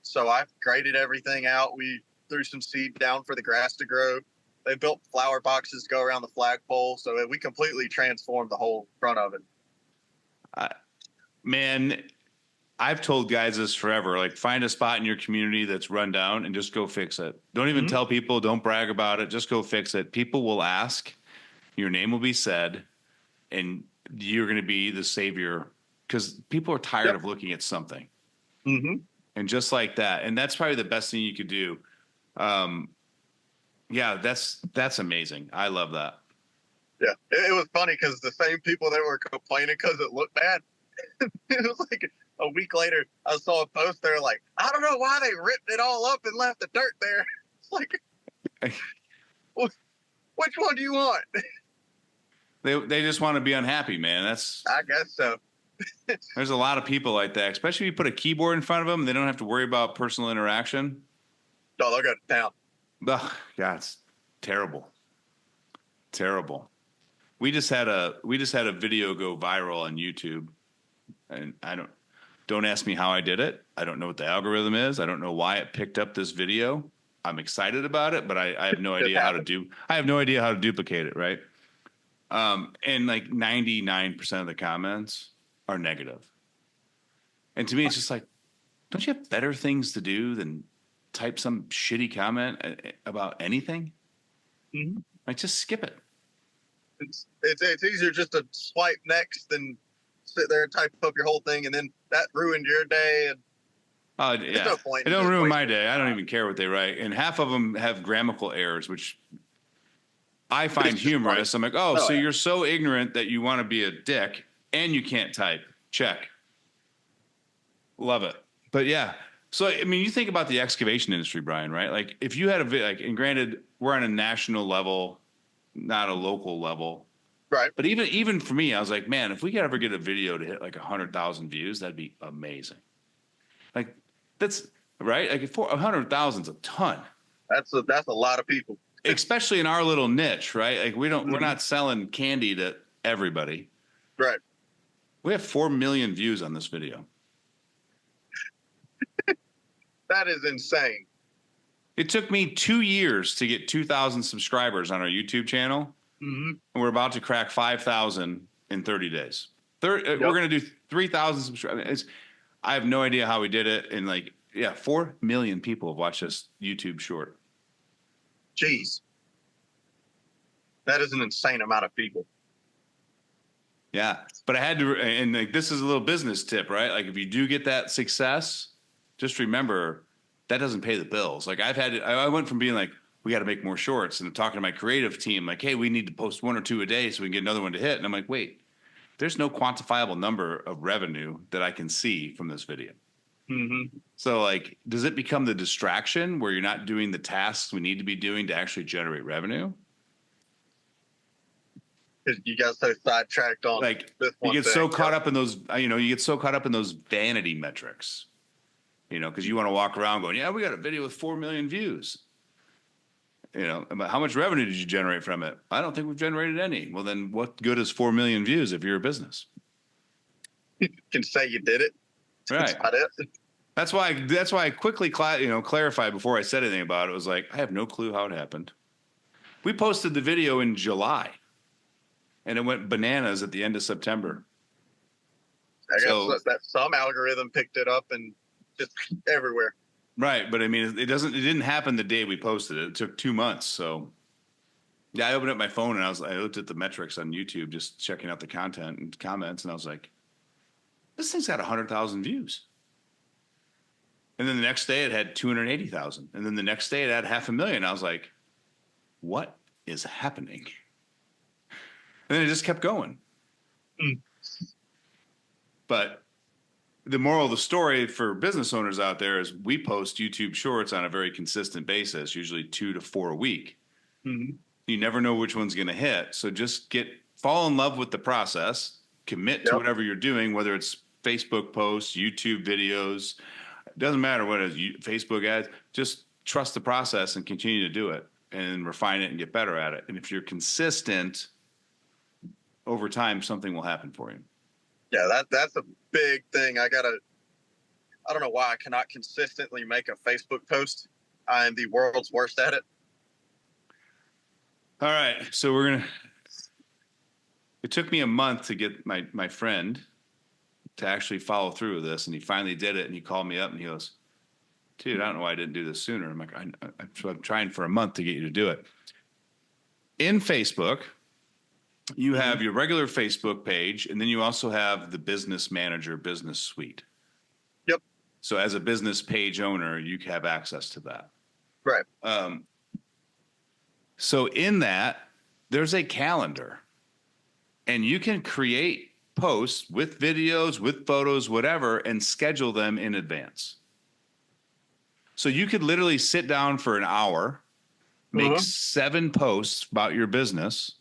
So I graded everything out. We threw some seed down for the grass to grow. They built flower boxes to go around the flagpole. So we completely transformed the whole front of it. Man, I've told guys this forever. Like, find a spot in your community that's run down and just go fix it. Don't even tell people. Don't brag about it. Just go fix it. People will ask. Your name will be said. And you're going to be the savior because people are tired of looking at something. Mm-hmm. And just like that. And that's probably the best thing you could do. Yeah, that's amazing. I love that. Yeah, it was funny because the same people that were complaining because it looked bad. It was like a week later, I saw a post there like, I don't know why they ripped it all up and left the dirt there. It's like, which one do you want? They just want to be unhappy, man. I guess so. There's a lot of people like that, especially if you put a keyboard in front of them. They don't have to worry about personal interaction. No, they'll go to town. Ugh, God, it's terrible. Terrible. We just had a video go viral on YouTube, and don't ask me how I did it. I don't know what the algorithm is. I don't know why it picked up this video. I'm excited about it, but I have no idea how to duplicate it, right? And like 99% of the comments are negative. And to me, it's just like, don't you have better things to do than type some shitty comment about anything? Mm-hmm. Like, just skip it. It's easier just to swipe next than sit there and type up your whole thing, and then that ruined your day. And yeah, no point. It don't ruin my day. I don't even care what they write, and half of them have grammatical errors, which I find humorous. I'm like, so you're so ignorant that you want to be a dick, and you can't type. Check. Love it. But yeah. So, I mean, you think about the excavation industry, Brian, right? Like, if you had and granted, we're on a national level, not a local level. Right. But even for me, I was like, man, if we could ever get a video to hit like 100,000 views, that'd be amazing. Like, that's right. Like, 100,000 is a ton. That's a lot of people. Especially in our little niche, right? Like, we're not selling candy to everybody. Right. We have 4 million views on this video. That is insane. It took me 2 years to get 2,000 subscribers on our YouTube channel. Mm-hmm. And we're about to crack 5,000 in 30 days. We're going to do 3,000 subscribers. I have no idea how we did it. And 4 million people have watched this YouTube short. Jeez. That is an insane amount of people. Yeah. But I had to, and this is a little business tip, right? Like, if you do get that success, just remember that doesn't pay the bills. Like, I went from being like, we got to make more shorts, and I'm talking to my creative team, like, hey, we need to post 1 or 2 a day so we can get another one to hit. And I'm like, wait, there's no quantifiable number of revenue that I can see from this video. Mm-hmm. So, like, does it become the distraction where you're not doing the tasks we need to be doing to actually generate revenue? Because you got so sidetracked on this one. You get so caught up in those, you get so caught up in those vanity metrics, because you want to walk around going, yeah, we got a video with 4 million views. But how much revenue did you generate from it? I don't think we've generated any. Well, then what good is 4 million views if you're a business? You can say you did it. Right. That's not it. That's why I quickly clarified before I said anything about it. It was like, I have no clue how it happened. We posted the video in July, and it went bananas at the end of September. I guess that some algorithm picked it up and just everywhere. Right, but I mean, it didn't happen the day we posted it. It took 2 months, so Yeah, I opened up my phone and I looked at the metrics on YouTube, just checking out the content and comments, and I was like, this thing's got 100,000 views. And then the next day it had 280,000. And then the next day it had 500,000. I was like, what is happening? And then it just kept going. Mm. But the moral of the story for business owners out there is we post YouTube shorts on a very consistent basis, usually 2 to 4 a week. Mm-hmm. You never know which one's going to hit. So just fall in love with the process, commit to whatever you're doing, whether it's Facebook posts, YouTube videos, it doesn't matter what it is, Facebook ads, just trust the process and continue to do it and refine it and get better at it. And if you're consistent over time, something will happen for you. Yeah, that's a big thing. I don't know why I cannot consistently make a Facebook post. I am the world's worst at it. All right. So it took me a month to get my friend to actually follow through with this. And he finally did it. And he called me up and he goes, dude, I don't know why I didn't do this sooner. I'm like, I'm trying for a month to get you to do it. In Facebook, you have your regular Facebook page, and then you also have the Business Manager Business Suite. Yep. So as a business page owner, you have access to that. Right. So in that, there's a calendar, and you can create posts with videos, with photos, whatever, and schedule them in advance. So you could literally sit down for an hour, make 7 posts about your business,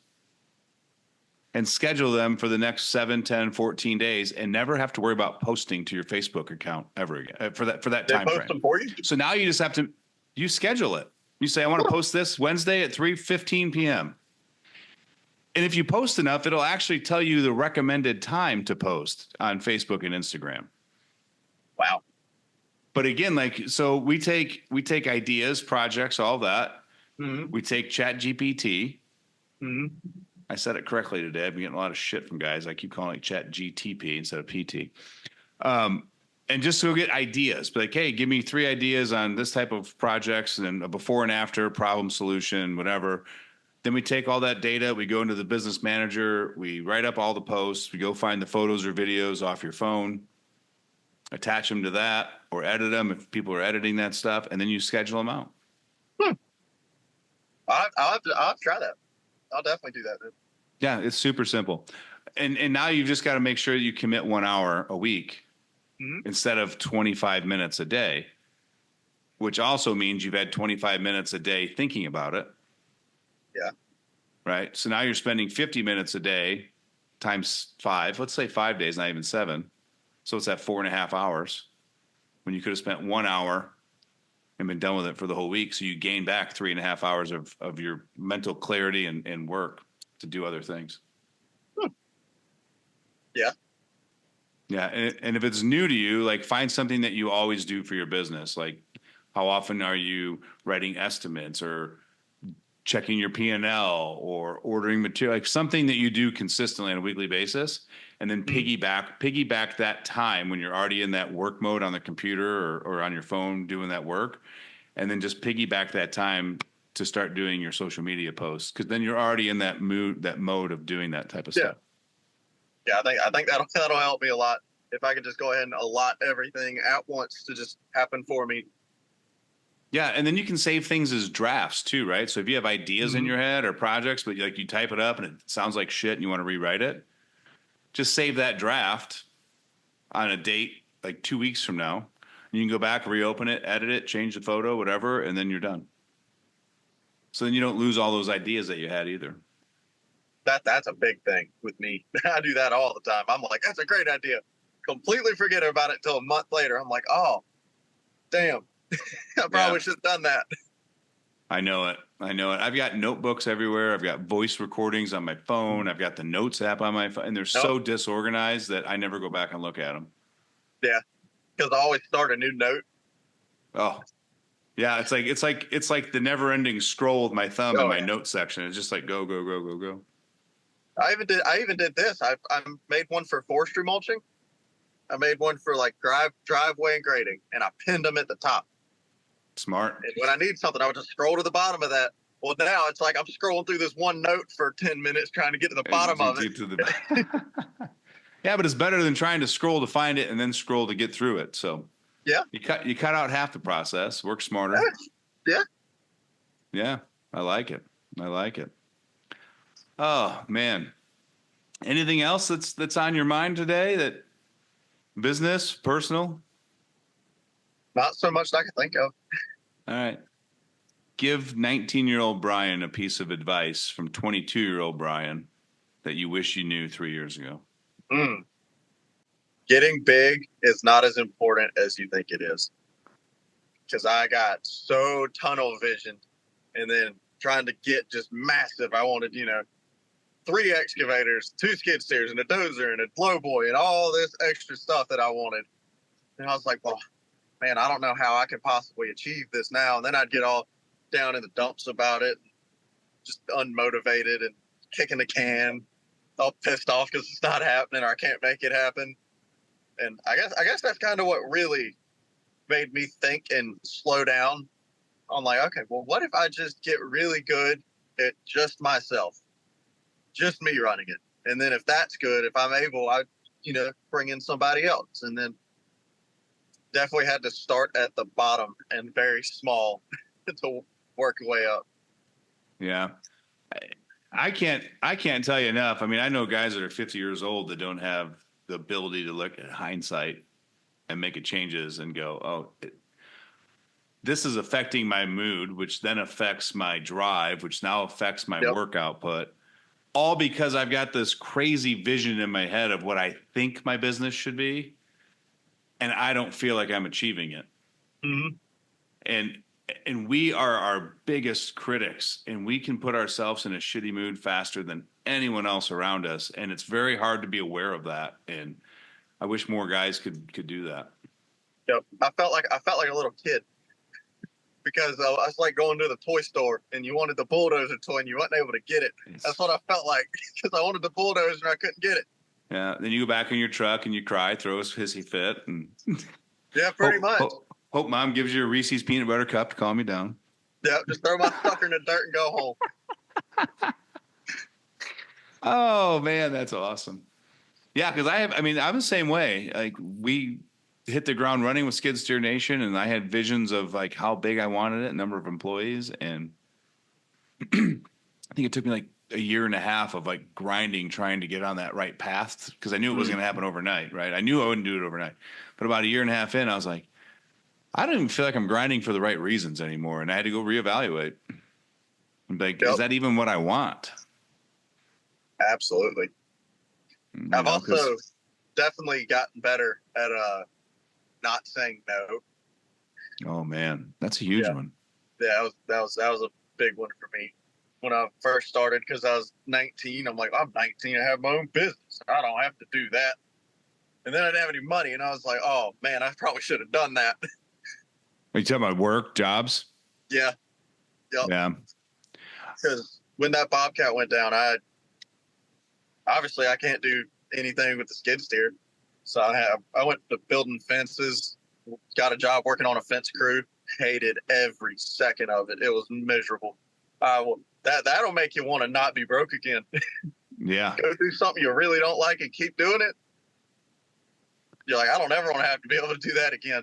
and schedule them for the next 7, 10, 14 days and never have to worry about posting to your Facebook account ever again for that time post frame. them for you? So now you just have to, you schedule it. You say, I want to post this Wednesday at 3:15 p.m. And if you post enough, it'll actually tell you the recommended time to post on Facebook and Instagram. Wow. But again, so we take ideas, projects, all that. Mm-hmm. We take ChatGPT. Mm-hmm. I said it correctly today. I've been getting a lot of shit from guys. I keep calling it ChatGTP instead of PT. And just to get ideas, but hey, give me 3 ideas on this type of projects and a before and after problem solution, whatever. Then we take all that data, we go into the Business Manager, we write up all the posts, we go find the photos or videos off your phone, attach them to that or edit them if people are editing that stuff, and then you schedule them out. I'll have to try that. I'll definitely do that then. Yeah, it's super simple. And now you've just got to make sure you commit 1 hour a week instead of 25 minutes a day, which also means you've had 25 minutes a day thinking about it. Yeah. Right. So now you're spending 50 minutes a day times 5. Let's say 5 days, not even 7. So it's at 4.5 hours when you could have spent 1 hour and been done with it for the whole week. So you gain back 3.5 hours of your mental clarity and work to do other things. Yeah. Yeah. And if it's new to you, like find something that you always do for your business. Like how often are you writing estimates or checking your P&L or ordering material, like something that you do consistently on a weekly basis, and then piggyback that time when you're already in that work mode on the computer or on your phone doing that work. And then just piggyback that time to start doing your social media posts. Cause then you're already in that mode of doing that type of stuff. Yeah. I think that'll help me a lot. If I could just go ahead and allot everything at once to just happen for me. Yeah, and then you can save things as drafts too, right? So if you have ideas in your head or projects, but you type it up and it sounds like shit and you want to rewrite it, just save that draft on a date like 2 weeks from now. And you can go back, reopen it, edit it, change the photo, whatever, and then you're done. So then you don't lose all those ideas that you had either. That's a big thing with me. I do that all the time. I'm like, that's a great idea. Completely forget about it till a month later. I'm like, oh, damn. I probably should have done that. I know it. I've got notebooks everywhere. I've got voice recordings on my phone. I've got the Notes app on my phone. And they're so disorganized that I never go back and look at them. Yeah. Because I always start a new note. Oh, yeah. It's like the never ending scroll with my thumb in my note section. It's just like go, go, go, go, go. I even did this. I made one for forestry mulching. I made one for like driveway and grading, and I pinned them at the top. Smart. And when I need something, I would just scroll to the bottom of that Well, now it's like I'm scrolling through this one note for 10 minutes trying to get to the bottom of it. Yeah, but it's better than trying to scroll to find it and then scroll to get through it. So Yeah. you cut out half the process. Work smarter. Yeah. Yeah, I like it. I like it. Oh man. Anything else that's on your mind today? That business, personal? Not so much that I can think of. All right. Give 19-year-old Brian a piece of advice from 22-year-old Brian that you wish you knew 3 years ago. Getting big is not as important as you think it is. Because I got so tunnel vision, and then trying to get just massive. I wanted, 3 excavators, 2 skid steers, and a dozer, and a blowboy, and all this extra stuff that I wanted. And I was like, well, man, I don't know how I could possibly achieve this now. And then I'd get all down in the dumps about it, just unmotivated and kicking the can, all pissed off because it's not happening or I can't make it happen. And I guess that's kind of what really made me think and slow down. I'm like, okay, well, what if I just get really good at just myself, just me running it? And then if that's good, if I'm able, I, bring in somebody else. And then definitely had to start at the bottom and very small to work way up. Yeah. I can't tell you enough. I mean, I know guys that are 50 years old that don't have the ability to look at hindsight and make changes and go, oh, this is affecting my mood, which then affects my drive, which now affects my work output, all because I've got this crazy vision in my head of what I think my business should be, and I don't feel like I'm achieving it. Mm-hmm. And we are our biggest critics, and we can put ourselves in a shitty mood faster than anyone else around us. And it's very hard to be aware of that. And I wish more guys could do that. Yep. I felt like a little kid because I was like going to the toy store and you wanted the bulldozer toy and you weren't able to get it. That's what I felt like because I wanted the bulldozer and I couldn't get it. Yeah. Then you go back in your truck and you cry, throw a hissy fit, and yeah, pretty much. Hope mom gives you a Reese's peanut butter cup to calm you down. Yeah, just throw my sucker in the dirt and go home. Oh man, that's awesome. Yeah, because I'm the same way. Like we hit the ground running with Skid Steer Nation, and I had visions of like how big I wanted it, number of employees, and I think it took me like a year and a half of like grinding, trying to get on that right path because I knew it wasn't going to happen overnight, right? I knew I wouldn't do it overnight, but about a year and a half in, I was like, I don't even feel like I'm grinding for the right reasons anymore, and I had to go reevaluate. I'm like, is that even what I want? Absolutely. I've also definitely gotten better at not saying no. Oh man, that's a huge one. Yeah, that was a big one for me when I first started because I was 19. I'm like, I'm 19. I have my own business. I don't have to do that. And then I didn't have any money, and I was like, oh man, I probably should have done that. Are you talking about work, jobs? Yeah. Yep. Yeah. Because when that Bobcat went down, I can't do anything with the skid steer. So I went to building fences, got a job working on a fence crew, hated every second of it. It was miserable. That'll make you want to not be broke again. Yeah. Go do something you really don't like and keep doing it. You're like, I don't ever want to have to be able to do that again.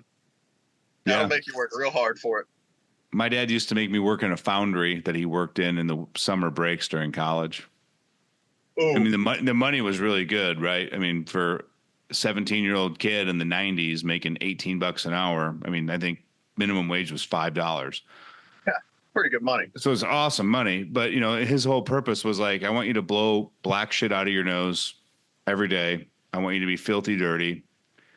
That'll make you work real hard for it. My dad used to make me work in a foundry that he worked in the summer breaks during college. Ooh. I mean, the money was really good, right? I mean, for a 17-year-old kid in the 90s making $18 an hour, I mean, I think minimum wage was $5. Yeah, pretty good money. So it's awesome money. But, his whole purpose was like, I want you to blow black shit out of your nose every day. I want you to be filthy dirty.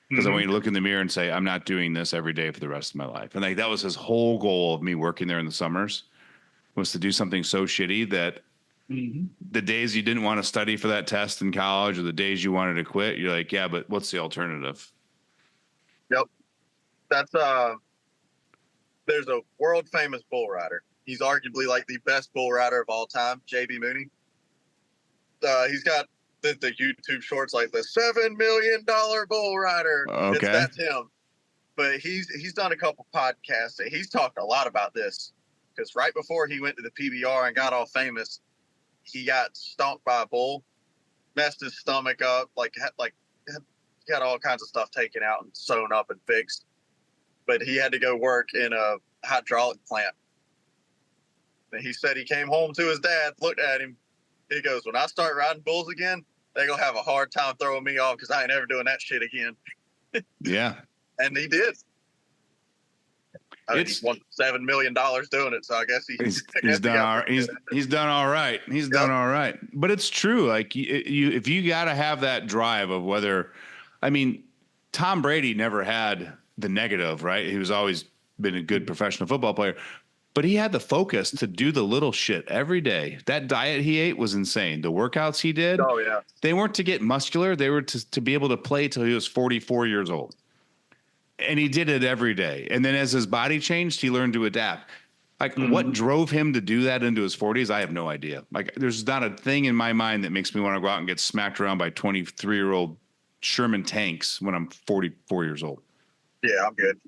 Because I want you to look in the mirror and say, I'm not doing this every day for the rest of my life. And like that was his whole goal of me working there in the summers, was to do something so shitty that the days you didn't want to study for that test in college or the days you wanted to quit, you're like, yeah, but what's the alternative? Yep. That's there's a world famous bull rider. He's arguably like the best bull rider of all time, JB Mooney. He's got the YouTube shorts like the $7 million bull rider. Okay. That's him. But he's done a couple podcasts. He's talked a lot about this. because right before he went to the PBR and got all famous, he got stomped by a bull, messed his stomach up, got all kinds of stuff taken out and sewn up and fixed. But he had to go work in a hydraulic plant. And he said he came home to his dad, looked at him. He goes, when I start riding bulls again, they're going to have a hard time throwing me off because I ain't ever doing that shit again. Yeah. And he did. He won $7 million doing it, so I guess he's done all right. He's done all right. He's done all right. But it's true. Like if you got to have that drive of whether, I mean, Tom Brady never had the negative, right? He was always been a good professional football player, but he had the focus to do the little shit every day. That diet he ate was insane. The workouts he did, they weren't to get muscular. They were to be able to play till he was 44 years old. And he did it every day. And then as his body changed, he learned to adapt. Like what drove him to do that into his 40s? I have no idea. Like there's not a thing in my mind that makes me want to go out and get smacked around by 23-year-old Sherman tanks when I'm 44 years old. Yeah, I'm good.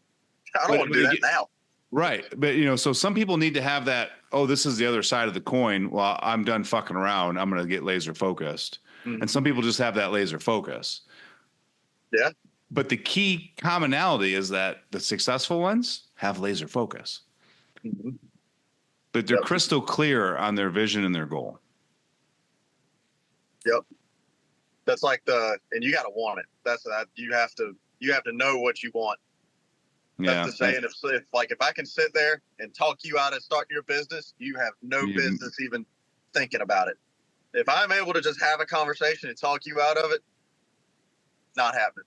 I don't want to do that now. Right. But, so some people need to have that, this is the other side of the coin. Well, I'm done fucking around. I'm going to get laser focused. And some people just have that laser focus. Yeah. But the key commonality is that the successful ones have laser focus. But they're crystal clear on their vision and their goal. Yep. That's like and you got to want it. That's that. You have to know what you want. That's the saying. If I can sit there and talk you out of starting your business, you have no business even thinking about it. If I'm able to just have a conversation and talk you out of it, not happening.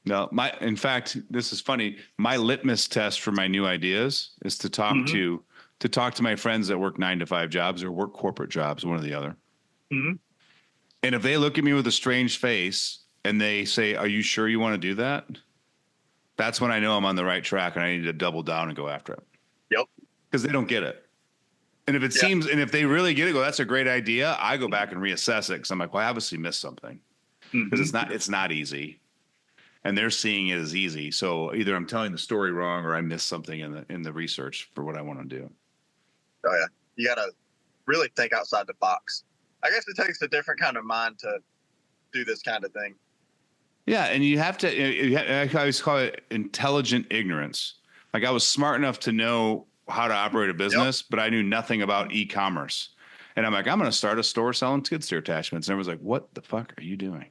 No, in fact, this is funny. My litmus test for my new ideas is to talk to my friends that work 9-to-5 jobs or work corporate jobs, one or the other. And if they look at me with a strange face and they say, "Are you sure you want to do that?" That's when I know I'm on the right track and I need to double down and go after it. Yep. Because they don't get it. And if if they really get it, that's a great idea. I go back and reassess it because I'm like, well, I obviously missed something because it's not easy. And they're seeing it as easy. So either I'm telling the story wrong or I missed something in the research for what I want to do. Oh yeah. You got to really think outside the box. I guess it takes a different kind of mind to do this kind of thing. Yeah. And you have to, I always call it intelligent ignorance. Like I was smart enough to know how to operate a business, but I knew nothing about e-commerce. And I'm like, I'm going to start a store selling skid steer attachments. And everyone's like, what the fuck are you doing?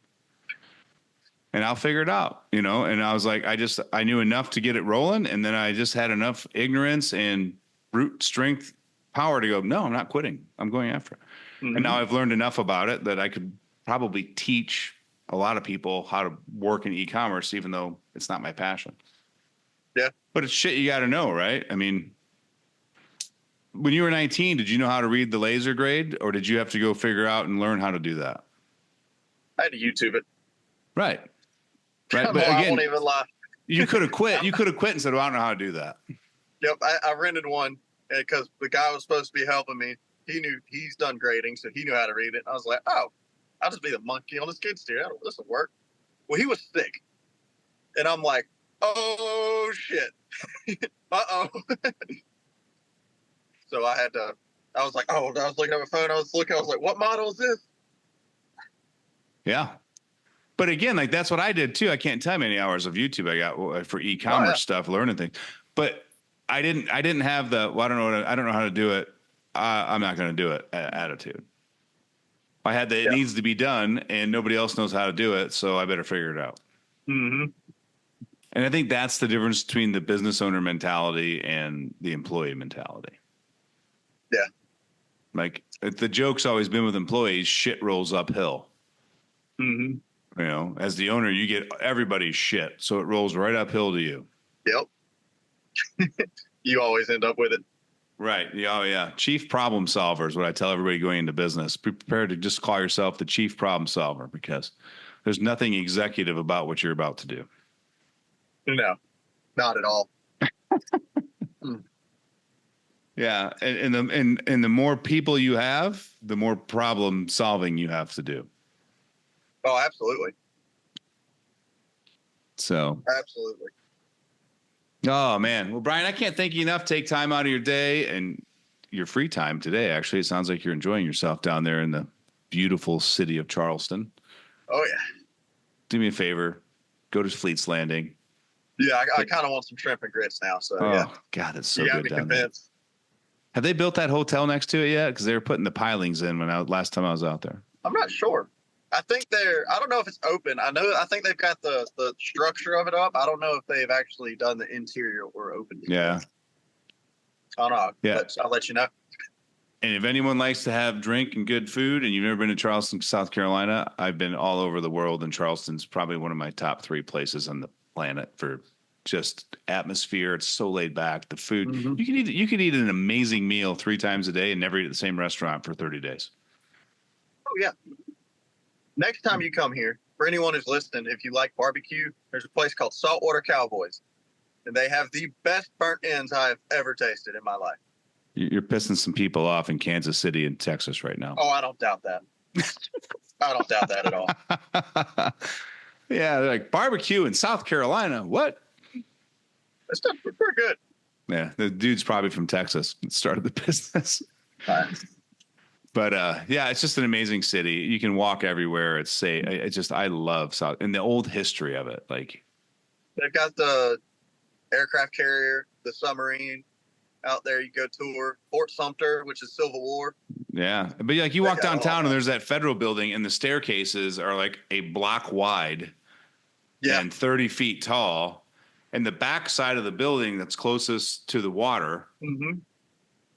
And I'll figure it out, and I was like, I knew enough to get it rolling. And then I just had enough ignorance and brute strength power to go, no, I'm not quitting. I'm going after it. And now I've learned enough about it that I could probably teach a lot of people how to work in e-commerce, even though it's not my passion. Yeah. But it's shit you got to know, right? I mean, when you were 19, did you know how to read the laser grade or did you have to go figure out and learn how to do that? I had to YouTube it. Right. Right. But again, I won't even lie. You could have quit. You could have quit and said, well, I don't know how to do that. Yep. I rented one because the guy was supposed to be helping me. He's done grading, so he knew how to read it. I was like, oh, I'll just be the monkey on the skid steer. This will work. Well, he was sick. And I'm like, oh, shit. Uh-oh. So I was like, I was looking at my phone. I was like, what model is this? Yeah. But again, like that's what I did too. I can't tell how many hours of YouTube I got for e-commerce stuff, learning things. But I didn't have the I don't know how to do it. I'm not going to do it attitude. I had the it needs to be done, and nobody else knows how to do it, so I better figure it out. And I think that's the difference between the business owner mentality and the employee mentality. Yeah, like the joke's always been with employees: shit rolls uphill. As the owner, you get everybody's shit. So it rolls right uphill to you. Yep. You always end up with it. Right. Oh, yeah. Chief problem solver is what I tell everybody going into business. Be prepared to just call yourself the chief problem solver because there's nothing executive about what you're about to do. No, not at all. Yeah. And the more people you have, the more problem solving you have to do. Oh, absolutely. So. Absolutely. Oh, man. Well, Brian, I can't thank you enough. Take time out of your day and your free time today. Actually, it sounds like you're enjoying yourself down there in the beautiful city of Charleston. Oh yeah. Do me a favor, go to Fleet's Landing. Yeah, I kind of want some shrimp and grits now. So Oh yeah. God, it's so You got good me down convinced. there. Have they built that hotel next to it yet? Because they were putting the pilings in last time I was out there. I'm not sure. I don't know if it's open. I think they've got the structure of it up. I don't know if they've actually done the interior or open. Yeah. I don't know. Yeah. I'll let you know. And if anyone likes to have drink and good food and you've never been to Charleston, South Carolina, I've been all over the world, and Charleston's probably one of my top 3 places on the planet for just atmosphere. It's so laid back. The food, you could eat an amazing meal 3 times a day and never eat at the same restaurant for 30 days. Oh yeah. Next time you come here, for anyone who's listening, if you like barbecue, there's a place called Saltwater Cowboys, and they have the best burnt ends I've ever tasted in my life. You're pissing some people off in Kansas City and Texas right now. Oh, I don't doubt that. I don't doubt that at all. Yeah, they're like, barbecue in South Carolina. What? It's pretty good. Yeah, the dude's probably from Texas that started the business. But yeah, it's just an amazing city. You can walk everywhere. It's safe. I love South and the old history of it. Like, they've got the aircraft carrier, the submarine out there. You go tour Fort Sumter, which is Civil War. Yeah, but like you walk downtown and there's that federal building, and the staircases are like a block wide, and 30 feet tall, and the back side of the building that's closest to the water. Mm-hmm.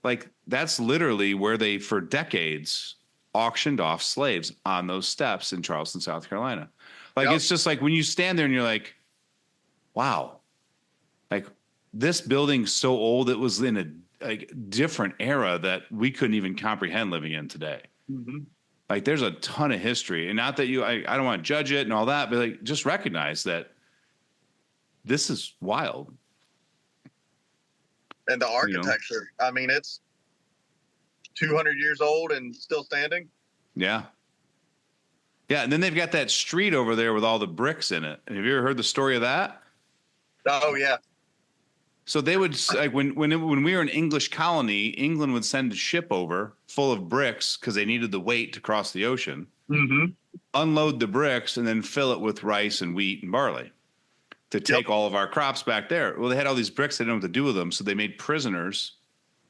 Like that's literally where they, for decades, auctioned off slaves on those steps in Charleston, South Carolina. Like, it's just like when you stand there and you're like, wow, like this building's so old. It was in a different era that we couldn't even comprehend living in today. Mm-hmm. Like there's a ton of history, and not that I don't want to judge it and all that, but like just recognize that this is wild. And the architecture, I mean, it's 200 years old and still standing. Yeah. Yeah. And then they've got that street over there with all the bricks in it. Have you ever heard the story of that? Oh, yeah. So they would, like, when we were an English colony, England would send a ship over full of bricks because they needed the weight to cross the ocean, unload the bricks, and then fill it with rice and wheat and barley to take all of our crops back there. Well, they had all these bricks. They didn't know what to do with them. So they made prisoners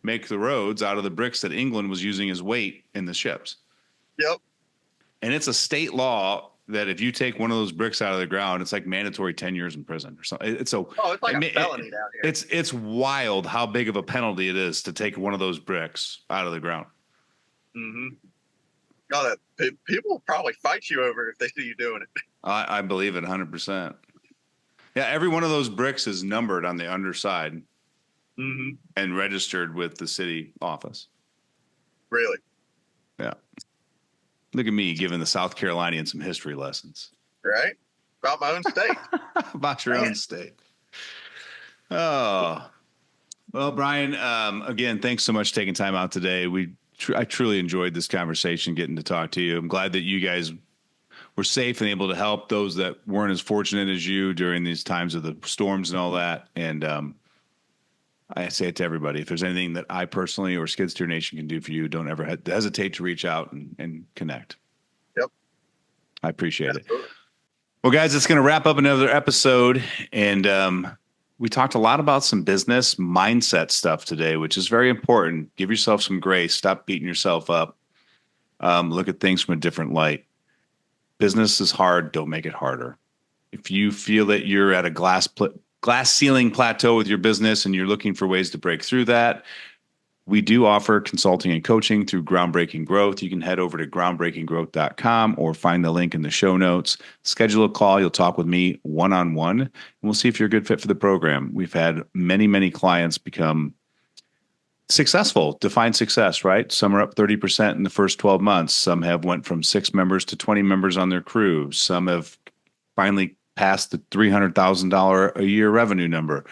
make the roads out of the bricks that England was using as weight in the ships. Yep. And it's a state law that if you take one of those bricks out of the ground, it's like mandatory 10 years in prison or something. It's like a felony down here. It's wild how big of a penalty it is to take one of those bricks out of the ground. Mm-hmm. Oh, people will probably fight you over it if they see you doing it. I believe it 100%. Yeah, every one of those bricks is numbered on the underside and registered with the city office. Really? Yeah. Look at me giving the South Carolinians some history lessons. Right? About my own state. About your own state. Oh. Well, Brian, again, thanks so much for taking time out today. I truly enjoyed this conversation, getting to talk to you. I'm glad that you guys were safe and able to help those that weren't as fortunate as you during these times of the storms and all that. And I say it to everybody, if there's anything that I personally or Skid Steer Nation can do for you, don't ever hesitate to reach out and connect. Yep. I appreciate it. Well, guys, it's going to wrap up another episode. And we talked a lot about some business mindset stuff today, which is very important. Give yourself some grace. Stop beating yourself up. Look at things from a different light. Business is hard. Don't make it harder. If you feel that you're at a glass ceiling plateau with your business and you're looking for ways to break through that, we do offer consulting and coaching through Groundbreaking Growth. You can head over to groundbreakinggrowth.com or find the link in the show notes. Schedule a call. You'll talk with me one-on-one, and we'll see if you're a good fit for the program. We've had many, many clients become successful, define success, right? Some are up 30% in the first 12 months. Some have went from 6 members to 20 members on their crew. Some have finally passed the $300,000 a year revenue number,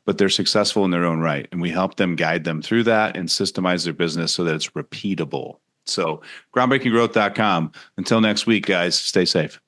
but they're successful in their own right. And we help them, guide them through that and systemize their business so that it's repeatable. So groundbreakinggrowth.com. Until next week, guys, stay safe.